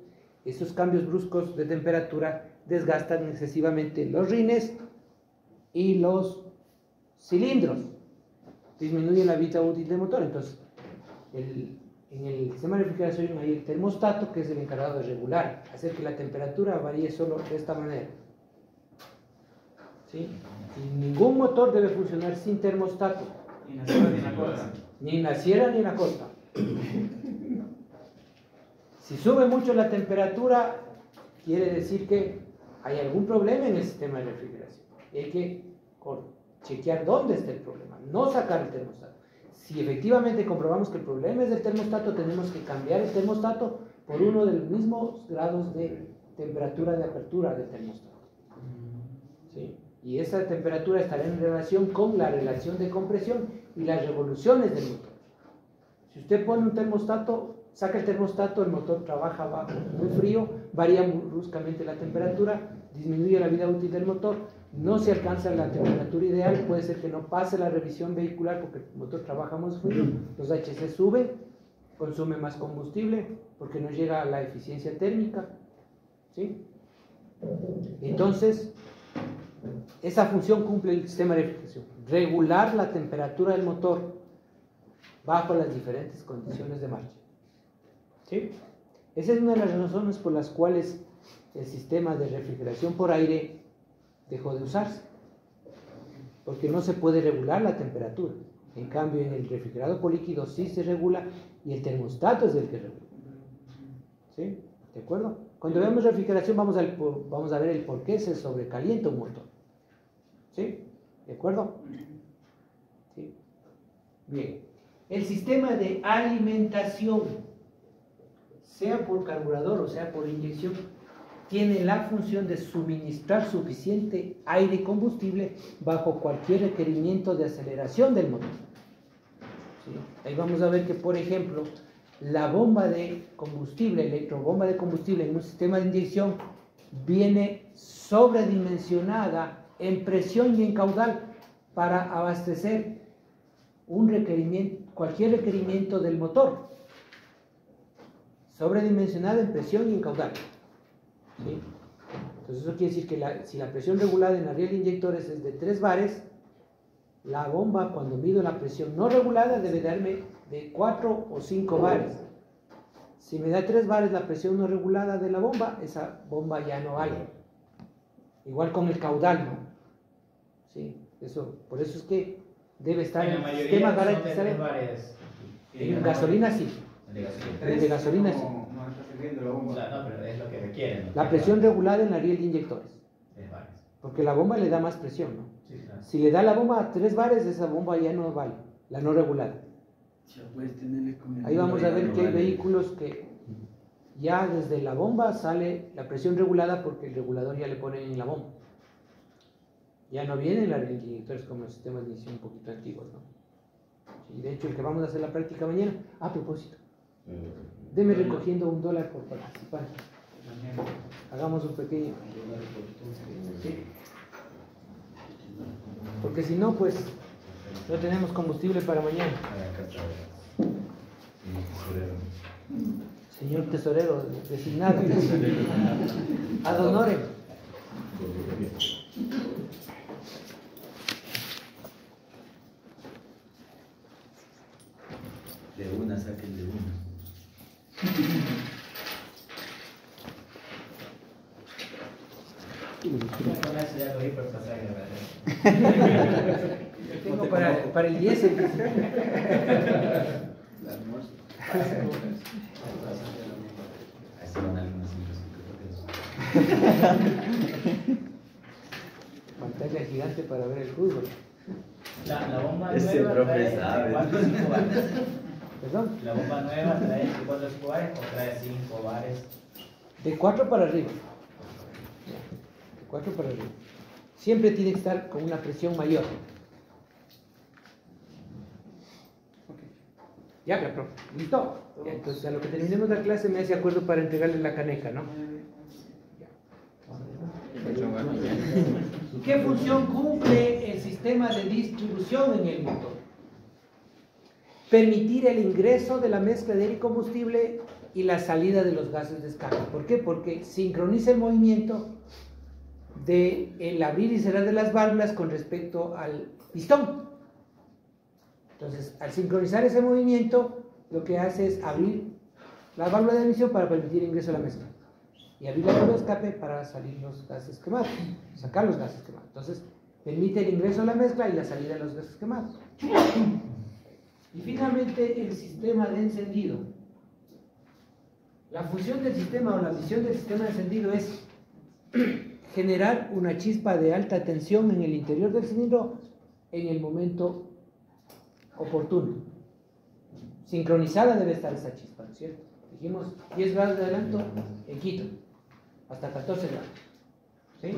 esos cambios bruscos de temperatura desgastan excesivamente los rines y los cilindros. Disminuye la vida útil del motor. Entonces, en el sistema de refrigeración hay el termostato, que es el encargado de regular, hacer que la temperatura varíe solo de esta manera. ¿Sí? Y ningún motor debe funcionar sin termostato. Ni en la sierra ni en la costa. Ni en la sierra ni en la costa. Si sube mucho la temperatura, quiere decir que hay algún problema en el sistema de refrigeración. Y hay que chequear dónde está el problema, no sacar el termostato. Si efectivamente comprobamos que el problema es del termostato, tenemos que cambiar el termostato por uno de los mismos grados de temperatura de apertura del termostato. ¿Sí? Y esa temperatura estará en relación con la relación de compresión y las revoluciones del motor. Si usted pone un termostato, saca el termostato, el motor trabaja bajo, muy frío, varía bruscamente la temperatura, disminuye la vida útil del motor, no se alcanza la temperatura ideal, puede ser que no pase la revisión vehicular porque el motor trabaja más frío, los HC suben, consume más combustible porque no llega a la eficiencia térmica, ¿sí? Entonces, esa función cumple el sistema de refrigeración, regular la temperatura del motor bajo las diferentes condiciones de marcha. ¿Sí? Esa es una de las razones por las cuales el sistema de refrigeración por aire dejó de usarse, porque no se puede regular la temperatura. En cambio, en el refrigerado por líquido sí se regula y el termostato es el que regula. ¿Sí? ¿De acuerdo? Cuando veamos refrigeración vamos a ver el por qué se sobrecalienta un motor. ¿Sí? ¿De acuerdo? ¿Sí? Bien. El sistema de alimentación, sea por carburador o sea por inyección, tiene la función de suministrar suficiente aire y combustible bajo cualquier requerimiento de aceleración del motor. ¿Sí? Ahí vamos a ver que, por ejemplo, la bomba de combustible, electrobomba de combustible en un sistema de inyección viene sobredimensionada en presión y en caudal para abastecer cualquier requerimiento del motor. Sobredimensionada en presión y en caudal. ¿Sí? Entonces eso quiere decir que si la presión regulada en la riel de inyectores es de 3 bares, la bomba, cuando mido la presión no regulada, debe darme de 4 o 5 bares. Si me da 3 bares la presión no regulada de la bomba, esa bomba ya no vale. Igual con el caudal, ¿no? ¿Sí? Por eso es que debe estar En en la el mayoría sistema son de garantizado. 3 bares. En gasolina sí. De gasolina. El de gasolina sí. No está sirviendo la O bomba. sea, no, pero es lo que requieren. La presión regulada en la riel de inyectores. 3 bares. Porque la bomba le da más presión, ¿no? Sí, claro. Si le da la bomba a 3 bares, esa bomba ya no vale, la no regulada. Ya puedes tenerle con el Ahí vamos a ver no que hay vale. vehículos que ya desde la bomba sale la presión regulada porque el regulador ya le pone en la bomba. Ya no vienen las inyectores como los sistemas de inyección un poquito antiguos, ¿no? Y de hecho el que vamos a hacer la práctica mañana, a propósito, deme recogiendo $1 por participar. Hagamos un pequeño. ¿Sí? Porque si no, pues no tenemos combustible para mañana. Señor tesorero designado. Ad honorem. De una, saquen de una. Con eso ya cogí por pasaje, ¿verdad? Tengo para el 10. El almuerzo. Ahí se van algunos Pantalla gigante para ver el fútbol. La bomba Ese nueva profe trae sabe. 4 o 5 bares. Perdón, ¿La bomba nueva trae 4 bares o trae 5 bares? de 4 para arriba. De 4 para arriba. Siempre tiene que estar con una presión mayor. Ok. Ya, profe. ¿Listo? Ya, entonces, a lo que terminemos la clase me hace acuerdo para entregarle la caneca, ¿no? ¿Qué función cumple el sistema de distribución en el motor? Permitir el ingreso de la mezcla de aire y combustible y la salida de los gases de escape. ¿Por qué? Porque sincroniza el movimiento del abrir y cerrar de las válvulas con respecto al pistón. Entonces, al sincronizar ese movimiento, lo que hace es abrir la válvula de emisión para permitir el ingreso a la mezcla y abrir la válvula de escape para salir los gases quemados, sacar los gases quemados. Entonces, permite el ingreso a la mezcla y la salida de los gases quemados. Y finalmente, el sistema de encendido. La función del sistema o la misión del sistema de encendido es generar una chispa de alta tensión en el interior del cilindro en el momento oportuno. Sincronizada debe estar esa chispa, ¿no es cierto? Dijimos 10 grados de adelanto en Quito, hasta 14 grados. ¿Sí?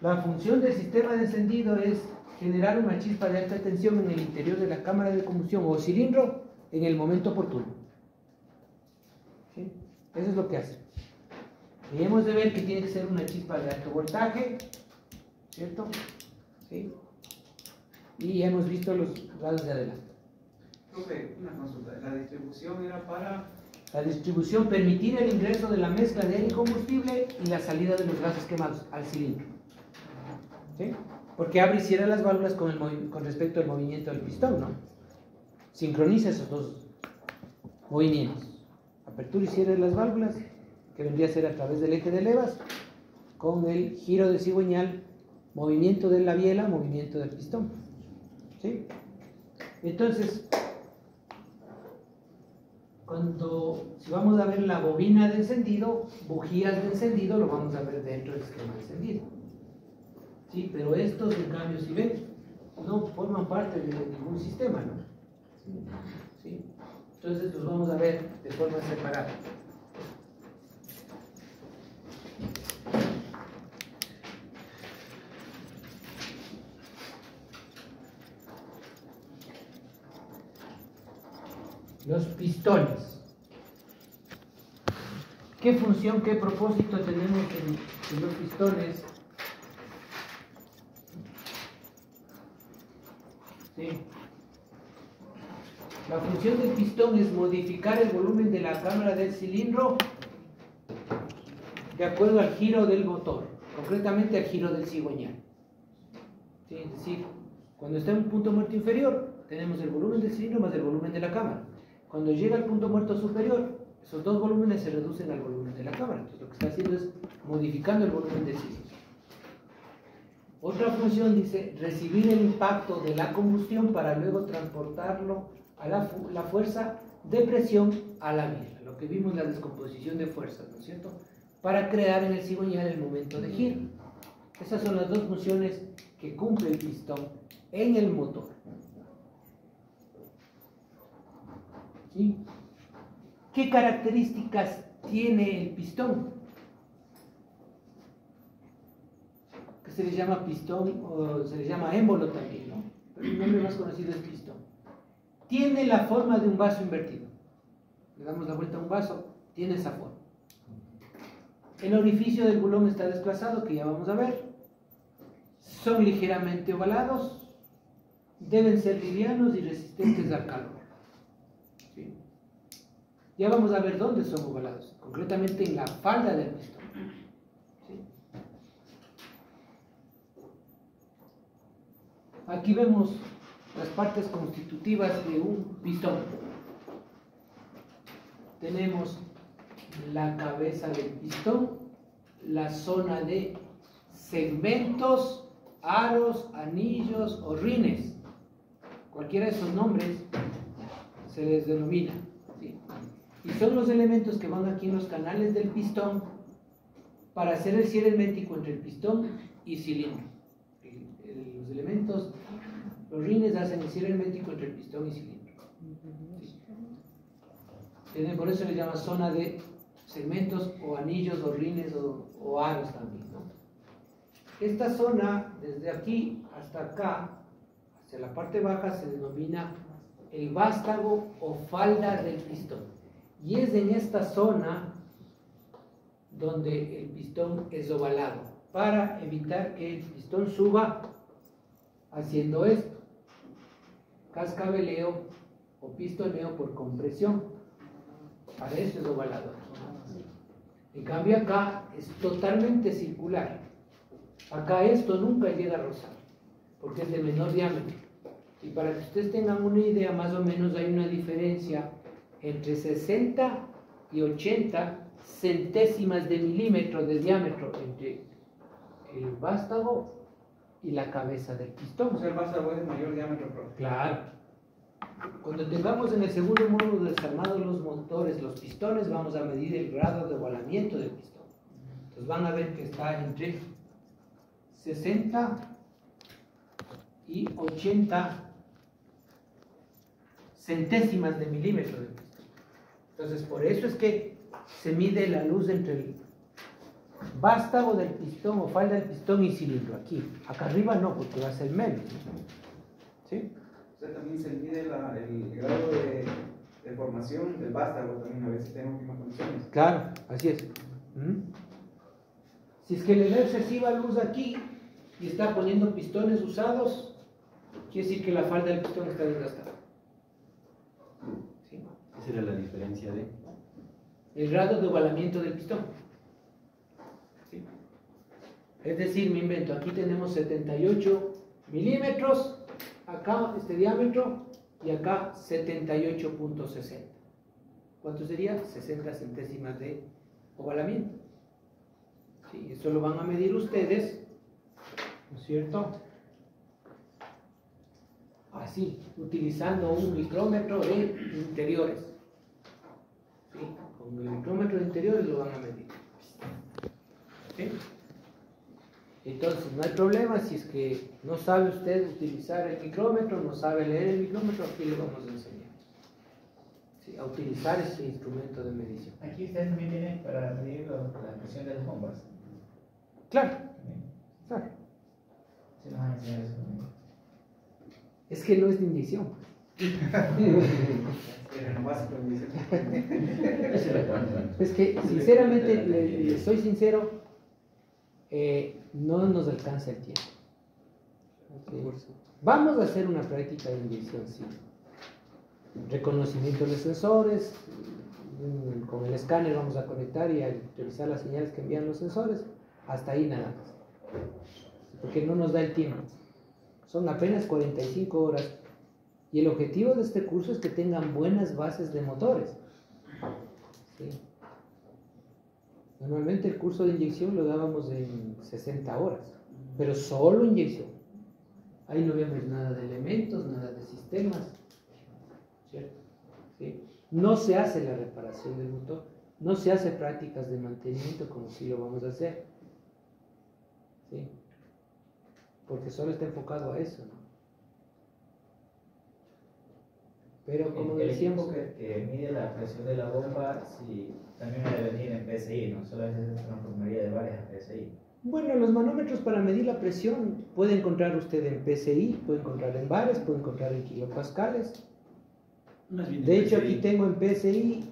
La función del sistema de encendido es generar una chispa de alta tensión en el interior de la cámara de combustión o cilindro en el momento oportuno. ¿Sí? Eso es lo que hace. Y hemos de ver que tiene que ser una chispa de alto voltaje, ¿cierto? ¿Sí? Y hemos visto los grados de adelanto. Profe, una consulta. La distribución era para... La distribución, permitir el ingreso de la mezcla de aire y combustible y la salida de los gases quemados al cilindro. ¿Sí? Porque abre y cierra las válvulas con respecto al movimiento del pistón, ¿no? Sincroniza esos dos movimientos. Apertura y cierre de las válvulas, que vendría a ser a través del eje de levas, con el giro de cigüeñal, movimiento de la biela, movimiento del pistón. ¿Sí? Entonces, si vamos a ver la bobina de encendido, bujías de encendido, lo vamos a ver dentro del esquema de encendido. Sí, pero estos, en cambio, si ven, no forman parte de ningún sistema, ¿no? ¿Sí? Entonces los vamos a ver de forma separada. Los pistones. ¿Qué función, qué propósito tenemos en los pistones? Sí. La función del pistón es modificar el volumen de la cámara del cilindro de acuerdo al giro del motor, concretamente al giro del cigüeñal. Sí, es decir, cuando está en un punto muerto inferior, tenemos el volumen del cilindro más el volumen de la cámara. Cuando llega al punto muerto superior, esos dos volúmenes se reducen al volumen de la cámara. Entonces lo que está haciendo es modificando el volumen del cilindro. Otra función dice recibir el impacto de la combustión para luego transportarlo a la fuerza de presión a la biela, lo que vimos la descomposición de fuerzas, ¿no es cierto? Para crear en el cigüeñal el momento de giro. Esas son las dos funciones que cumple el pistón en el motor. ¿Sí? ¿Qué características tiene el pistón? Que se le llama pistón o se le llama émbolo también, ¿no? Pero el nombre más conocido es pistón. Tiene la forma de un vaso invertido. Le damos la vuelta a un vaso, tiene esa forma. El orificio del bulón está desplazado, que ya vamos a ver. Son ligeramente ovalados, deben ser livianos y resistentes al calor. ¿Sí? Ya vamos a ver dónde son ovalados, concretamente en la falda del pistón. ¿Sí? Aquí vemos las partes constitutivas de un pistón. Tenemos la cabeza del pistón, la zona de segmentos, aros, anillos o rines. Cualquiera de esos nombres se les denomina. ¿Sí? Y son los elementos que van aquí en los canales del pistón para hacer el cierre hermético entre el pistón y cilindro. Los elementos, los rines hacen el cierre hermético entre el pistón y cilindro. Por eso le llama zona de segmentos o anillos o rines o aros también, ¿no? Esta zona, desde aquí hasta acá, hacia la parte baja, se denomina el vástago o falda del pistón. Y es en esta zona donde el pistón es ovalado, para evitar que el pistón suba haciendo esto, cascabeleo o pistoneo por compresión. Para eso es ovalado. En cambio acá es totalmente circular. Acá esto nunca llega a rozar, porque es de menor diámetro. Y para que ustedes tengan una idea, más o menos hay una diferencia entre 60 y 80 centésimas de milímetro de diámetro entre el vástago y la cabeza del pistón. O sea, el vástago es de mayor diámetro, profe. Claro. Cuando tengamos en el segundo módulo desarmados los motores, los pistones, vamos a medir el grado de ovalamiento del pistón. Entonces van a ver que está entre 60 y 80 centésimas de milímetro del pistón. Entonces por eso es que se mide la luz entre el vástago del pistón o falda del pistón y cilindro. Aquí, acá arriba no, porque va a ser menos, ¿no? ¿Sí? O sea, también se mide el grado de formación del vástago también, a veces tengo óptimas condiciones. Claro, así es. Si es que le da excesiva luz aquí y está poniendo pistones usados, quiere decir que la falda del pistón está desgastada. ¿Sí? Esa era la diferencia de... El grado de ovalamiento del pistón. ¿Sí? Es decir, me invento, aquí tenemos 78 milímetros, acá este diámetro, y acá 78.60. ¿Cuánto sería? 60 centésimas de ovalamiento. ¿Sí? Eso lo van a medir ustedes, ¿no es cierto? Así, utilizando un micrómetro de interiores. ¿Sí? Con el micrómetro de interiores lo van a medir. ¿Sí? Entonces, no hay problema si es que no sabe usted utilizar el micrómetro, no sabe leer el micrómetro, aquí le vamos a enseñar. ¿Sí? A utilizar este instrumento de medición. Aquí ustedes también tienen para medir la presión de las bombas. Claro, claro. Sí, nos van a enseñar eso también. Es que no es de inyección. Era lo básico de mi Es que, sinceramente, le soy sincero, no nos alcanza el tiempo. ¿Okay? Vamos a hacer una práctica de inyección, sí. Reconocimiento de sensores, con el escáner vamos a conectar y a revisar las señales que envían los sensores, hasta ahí nada más. Porque no nos da el tiempo. Son apenas 45 horas. Y el objetivo de este curso es que tengan buenas bases de motores. ¿Sí? Normalmente el curso de inyección lo dábamos en 60 horas, pero solo inyección. Ahí no vemos nada de elementos, nada de sistemas. ¿Cierto? ¿Sí? No se hace la reparación del motor, no se hace prácticas de mantenimiento como si lo vamos a hacer. ¿Sí? Porque solo está enfocado a eso, ¿no? Pero como el decíamos, equipo que mide la presión de la bomba, sí, también debe venir en PSI, ¿no? Solo es una transformaría de varias PSI. bueno, los manómetros para medir la presión puede encontrar usted en PSI, puede encontrar en bares, puede encontrar en kilopascales. De hecho, aquí tengo en PSI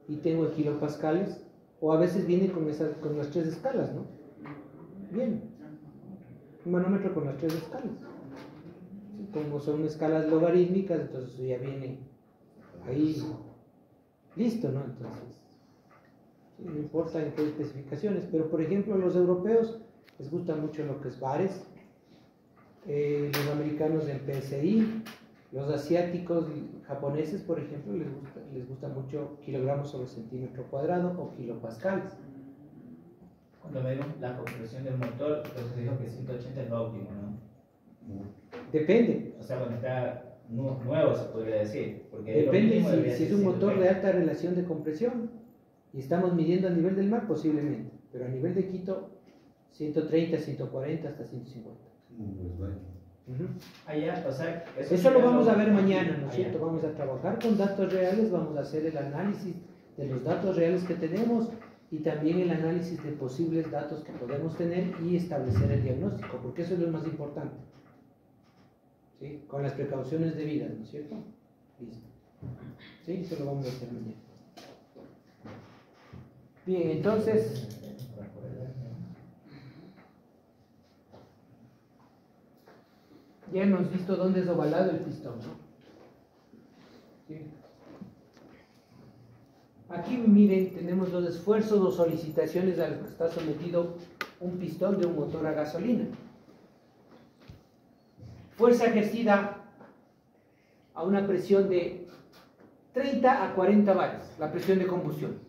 y tengo en kilopascales, o a veces viene con las tres escalas, ¿no? Bien, un manómetro con las tres escalas. Como son escalas logarítmicas, entonces eso ya viene ahí listo, ¿no? Entonces, sí, no importa en qué especificaciones, pero por ejemplo, los europeos les gusta mucho lo que es bares, los americanos en PSI, los asiáticos, japoneses, por ejemplo, les gusta mucho kilogramos sobre centímetro cuadrado o kilopascales. Cuando medimos la compresión del motor, entonces dijo que 180 es lo óptimo, ¿no? Depende. O sea, cuando está nuevo se podría decir. Porque Depende lo mínimo si es un motor de alta relación de compresión y estamos midiendo a nivel del mar, posiblemente, pero a nivel de Quito, 130, 140 hasta 150. Ujú. Allá, o sea, Eso lo vamos a ver mañana, ¿no es allá. cierto? Vamos a trabajar con datos reales, vamos a hacer el análisis de los datos reales que tenemos y también el análisis de posibles datos que podemos tener y establecer el diagnóstico, porque eso es lo más importante. ¿Sí? Con las precauciones debidas, ¿no es cierto? Listo. ¿Sí? Eso lo vamos a hacer mañana. Bien, entonces, ya hemos visto dónde es ovalado el pistón, ¿no? Sí. Aquí miren, tenemos dos esfuerzos o solicitaciones a las que está sometido un pistón de un motor a gasolina. Fuerza ejercida a una presión de 30 a 40 bares, la presión de combustión.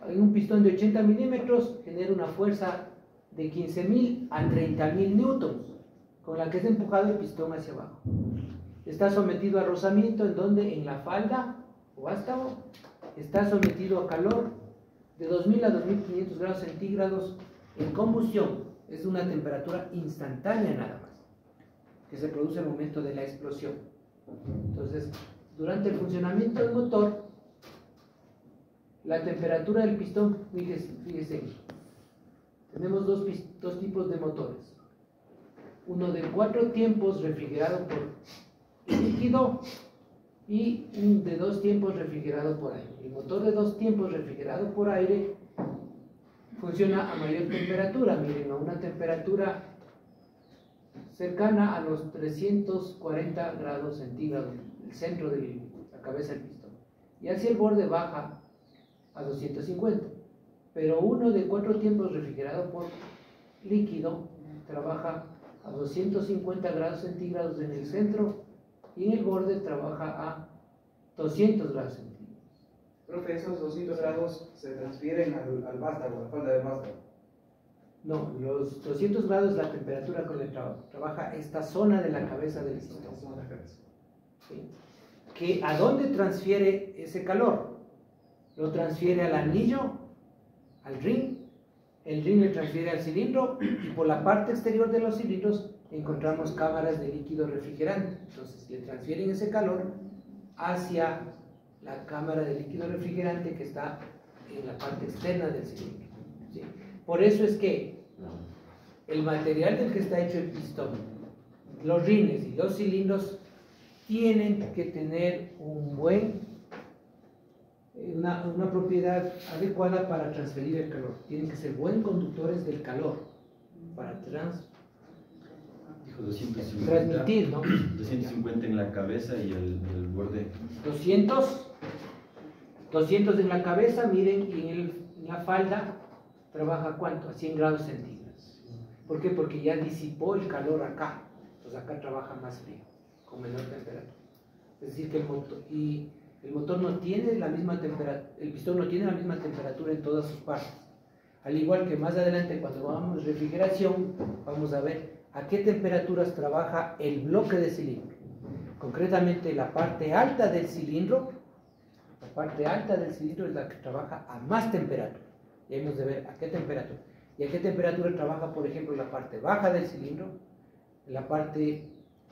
En un pistón de 80 milímetros genera una fuerza de 15.000 a 30.000 newtons, con la que es empujado el pistón hacia abajo. Está sometido a rozamiento en donde en la falda o vástago está sometido a calor de 2.000 a 2.500 grados centígrados en combustión. Es una temperatura instantánea nada más, que se produce al momento de la explosión. Entonces, durante el funcionamiento del motor, la temperatura del pistón, fíjese, tenemos dos tipos de motores. Uno de 4 tiempos refrigerado por líquido y un de 2 tiempos refrigerado por aire. El motor de 2 tiempos refrigerado por aire funciona a mayor temperatura, miren, a una temperatura cercana a los 340 grados centígrados, el centro de la cabeza del pistón. Y hacia el borde baja a 250. Pero uno de 4 tiempos refrigerado por líquido trabaja a 250 grados centígrados en el centro y en el borde trabaja a 200 grados centígrados. Profe, esos 200 grados se transfieren al vástago, a la falda del vástago. No, los 200 grados es la temperatura con la que trabaja esta zona de la cabeza del pistón. ¿Sí? ¿Que a dónde transfiere ese calor? Lo transfiere al anillo, al ring, el ring le transfiere al cilindro y por la parte exterior de los cilindros encontramos cámaras de líquido refrigerante. Entonces le transfieren ese calor hacia la cámara de líquido refrigerante que está en la parte externa del cilindro. ¿Sí? Por eso es que el material del que está hecho el pistón, los rines y los cilindros tienen que tener una propiedad adecuada para transferir el calor. Tienen que ser buen conductores del calor para Dijo 250. transmitir, ¿no? 250 en la cabeza y el borde. 200 en la cabeza, miren, y en la falda trabaja ¿cuánto? A 100 grados centígrados. ¿Por qué? Porque ya disipó el calor acá. Entonces acá trabaja más frío, con menor temperatura. Es decir, que el motor no tiene la misma temperatura, el pistón no tiene la misma temperatura en todas sus partes. Al igual que más adelante, cuando vamos a refrigeración, vamos a ver a qué temperaturas trabaja el bloque de cilindro. Concretamente, la parte alta del cilindro, es la que trabaja a más temperatura. Y hemos de ver a qué temperatura. Y a qué temperatura trabaja, por ejemplo, la parte baja del cilindro, la parte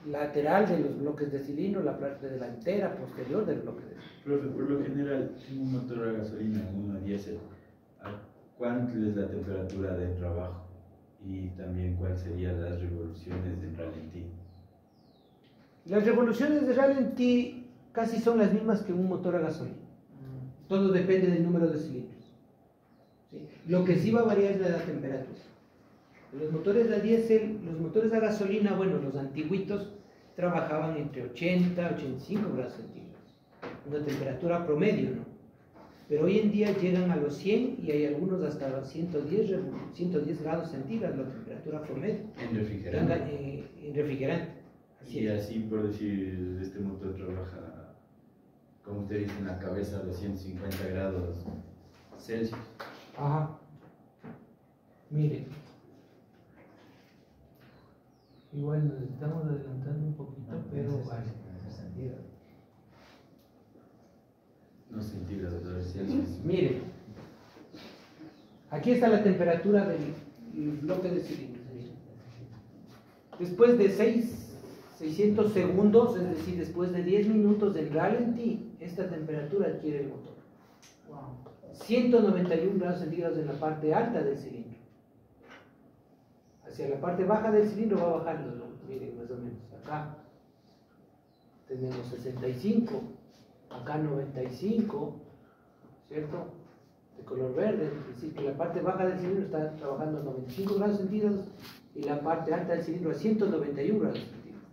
lateral de los bloques de cilindro, la parte delantera, posterior del bloque de cilindro. Profe, por lo general, en un motor a gasolina, uno a diésel, ¿cuánto es la temperatura de trabajo? Y también cuáles serían las revoluciones de ralentí. Las revoluciones de ralentí casi son las mismas que un motor a gasolina. Todo depende del número de cilindros. ¿Sí? Lo que sí va a variar es la temperatura. Los motores a diésel, los motores a gasolina, bueno, los antiguitos trabajaban entre 80 y 85 grados centígrados. Una temperatura promedio, ¿no? Pero hoy en día llegan a los 100 y hay algunos hasta los 110 grados centígrados, la temperatura promedio. En refrigerante. En refrigerante. Y así, por decir, este motor trabaja, como usted dice, en la cabeza a 250 grados Celsius. Ajá. Miren. Igual nos estamos adelantando un poquito, pero vale. No centígrados, Celsius. Miren. Aquí está la temperatura del bloque de cilindros. Miren. Después de 600 segundos, es decir, después de 10 minutos del ralentí, esta temperatura adquiere el motor. 191 grados centígrados en la parte alta del cilindro. Hacia la parte baja del cilindro va bajando, ¿no? Miren, más o menos. Acá tenemos 65, acá 95, ¿cierto? De color verde, es decir, que la parte baja del cilindro está trabajando a 95 grados centígrados y la parte alta del cilindro a 191 grados centígrados.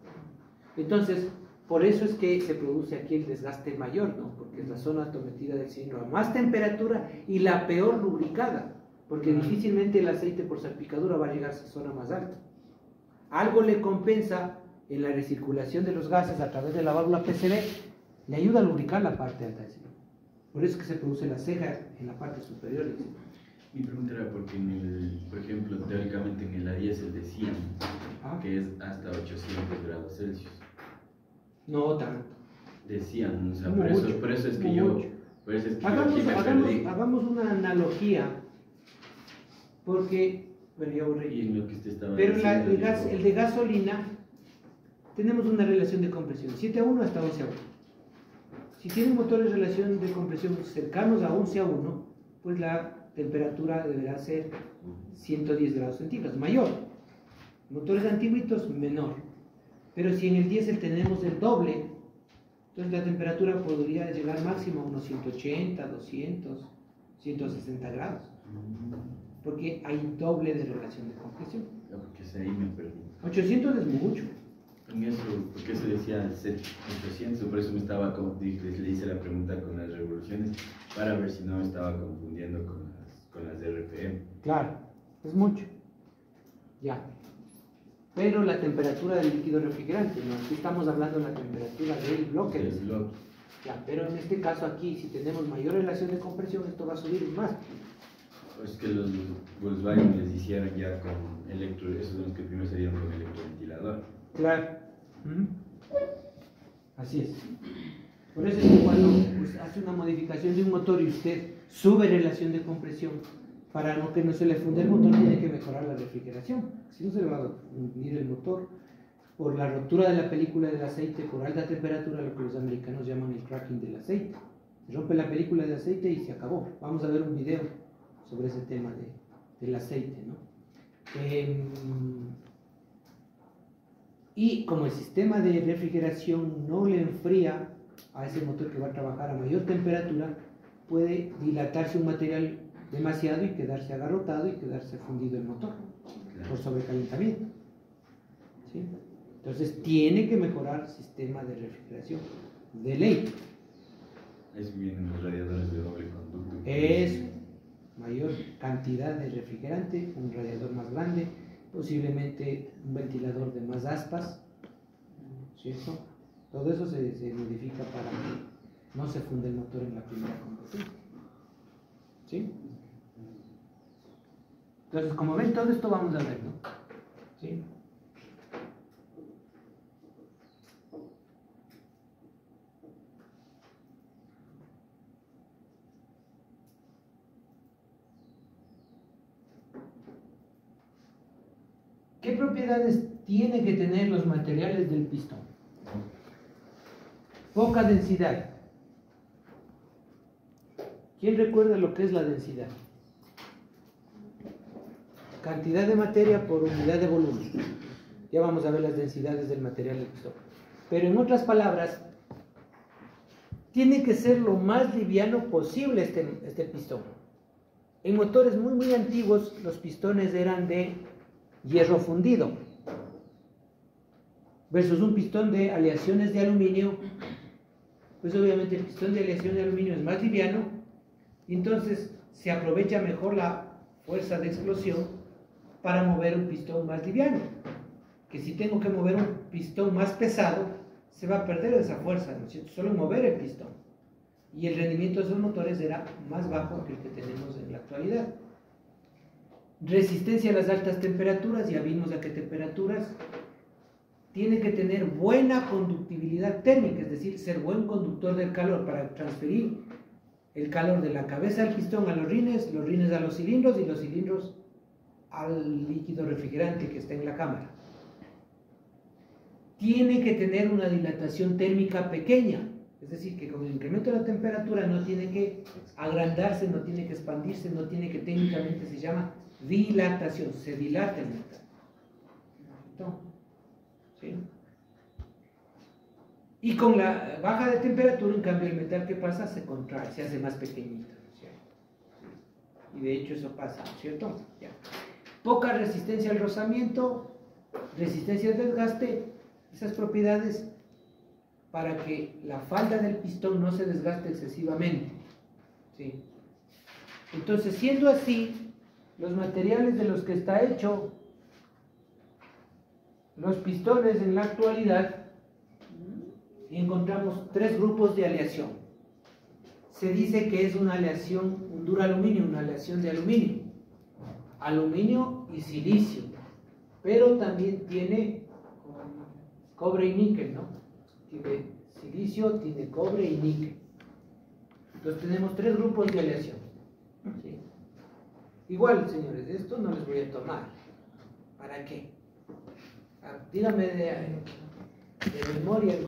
Entonces, por eso es que se produce aquí el desgaste mayor, ¿no? Porque es la zona sometida del cilindro a más temperatura y la peor lubricada, porque difícilmente el aceite por salpicadura va a llegar a esa zona más alta. Algo le compensa en la recirculación de los gases a través de la válvula PCV, le ayuda a lubricar la parte alta del cilindro. Por eso es que se produce la ceja en la parte superior del cilindro. Mi pregunta era porque, por ejemplo, teóricamente en el A10 decían que es hasta 800 grados Celsius. No tanto. Decían, o sea, Mucho, por eso es que mucho. por eso es que yo aquí me perdí. Hagamos una analogía, porque, bueno, ya borré. Y en lo que usted estaba Pero diciendo, el de gasolina, tenemos una relación de compresión, 7:1 hasta 11:1. Si tienen motores de relación de compresión cercanos a 11:1, pues la temperatura deberá ser 110 grados centígrados, mayor. Motores antiguitos, menor. Pero si en el diésel tenemos el doble, entonces la temperatura podría llegar máximo a unos 180, 200, 160 grados. Porque hay doble de relación de compresión. Porque ahí me perdí. 800 es mucho. En eso, porque eso decía 800, por eso me estaba, como le hice la pregunta con las revoluciones, para ver si no me estaba confundiendo con las de RPM. Claro, es mucho. Ya. Pero la temperatura del líquido refrigerante, ¿no? Aquí estamos hablando de la temperatura del bloque. Del bloque. Ya, pero en este caso aquí, si tenemos mayor relación de compresión, esto va a subir más. Es que los Volkswagen les hicieron ya con esos son los que primero se dieron con electroventilador. Claro. Así es. Por eso es que cuando pues, hace una modificación de un motor y usted sube relación de compresión, para que no se le funde el motor, tiene que mejorar la refrigeración. Si no, se le va a hundir el motor por la rotura de la película del aceite por alta temperatura, lo que los americanos llaman el cracking del aceite. Se rompe la película del aceite y se acabó. Vamos a ver un video sobre ese tema del aceite, ¿no? Y como el sistema de refrigeración no le enfría a ese motor que va a trabajar a mayor temperatura, puede dilatarse un material demasiado y quedarse agarrotado y quedarse fundido el motor por sobrecalentamiento. ¿Sí? Entonces tiene que mejorar el sistema de refrigeración de ley. Es bien los radiadores de doble conducto. Es mayor cantidad de refrigerante, un radiador más grande, posiblemente un ventilador de más aspas, ¿cierto? Todo eso se modifica para que no se funde el motor en la primera combustión. ¿Sí? Entonces, como ven, todo esto vamos a ver, ¿no? ¿Sí? ¿Qué propiedades tienen que tener los materiales del pistón? Poca densidad. ¿Quién recuerda lo que es la densidad? Cantidad de materia por unidad de volumen. Ya vamos a ver las densidades del material del pistón. Pero en otras palabras, tiene que ser lo más liviano posible este pistón. En motores muy antiguos, los pistones eran de hierro fundido versus un pistón de aleaciones de aluminio. Pues obviamente el pistón de aleación de aluminio es más liviano y entonces se aprovecha mejor la fuerza de explosión para mover un pistón más liviano. Que si tengo que mover un pistón más pesado, se va a perder esa fuerza, ¿no es cierto? Solo mover el pistón. Y el rendimiento de esos motores era más bajo que el que tenemos en la actualidad. Resistencia a las altas temperaturas, ya vimos a qué temperaturas. Tiene que tener buena conductibilidad térmica, es decir, ser buen conductor del calor para transferir el calor de la cabeza del pistón a los rines a los cilindros y los cilindros al líquido refrigerante que está en la cámara. tiene que tener una dilatación térmica pequeña. Es decir, que con el incremento de la temperatura no tiene que agrandarse, no tiene que expandirse, no tiene que, técnicamente se llama dilatación, se dilata el metal. ¿No? ¿Sí? Y con la baja de temperatura, en cambio, el metal, ¿qué pasa? Se contrae, se hace más pequeñito. ¿Cierto? Y de hecho eso pasa, ¿cierto? Ya. Poca resistencia al rozamiento, resistencia al desgaste, esas propiedades para que la falda del pistón no se desgaste excesivamente. ¿Sí? Entonces, siendo así, los materiales de los que está hecho los pistones en la actualidad, encontramos tres grupos de aleación. Se dice que es una aleación, un duraluminio, una aleación de aluminio, aluminio y silicio, pero también tiene cobre y níquel, ¿no? Tiene silicio, tiene cobre y níquel. Entonces tenemos tres grupos de aleación. ¿Sí? Igual, señores, esto no les voy a tomar. ¿Para qué? Dígame de memoria.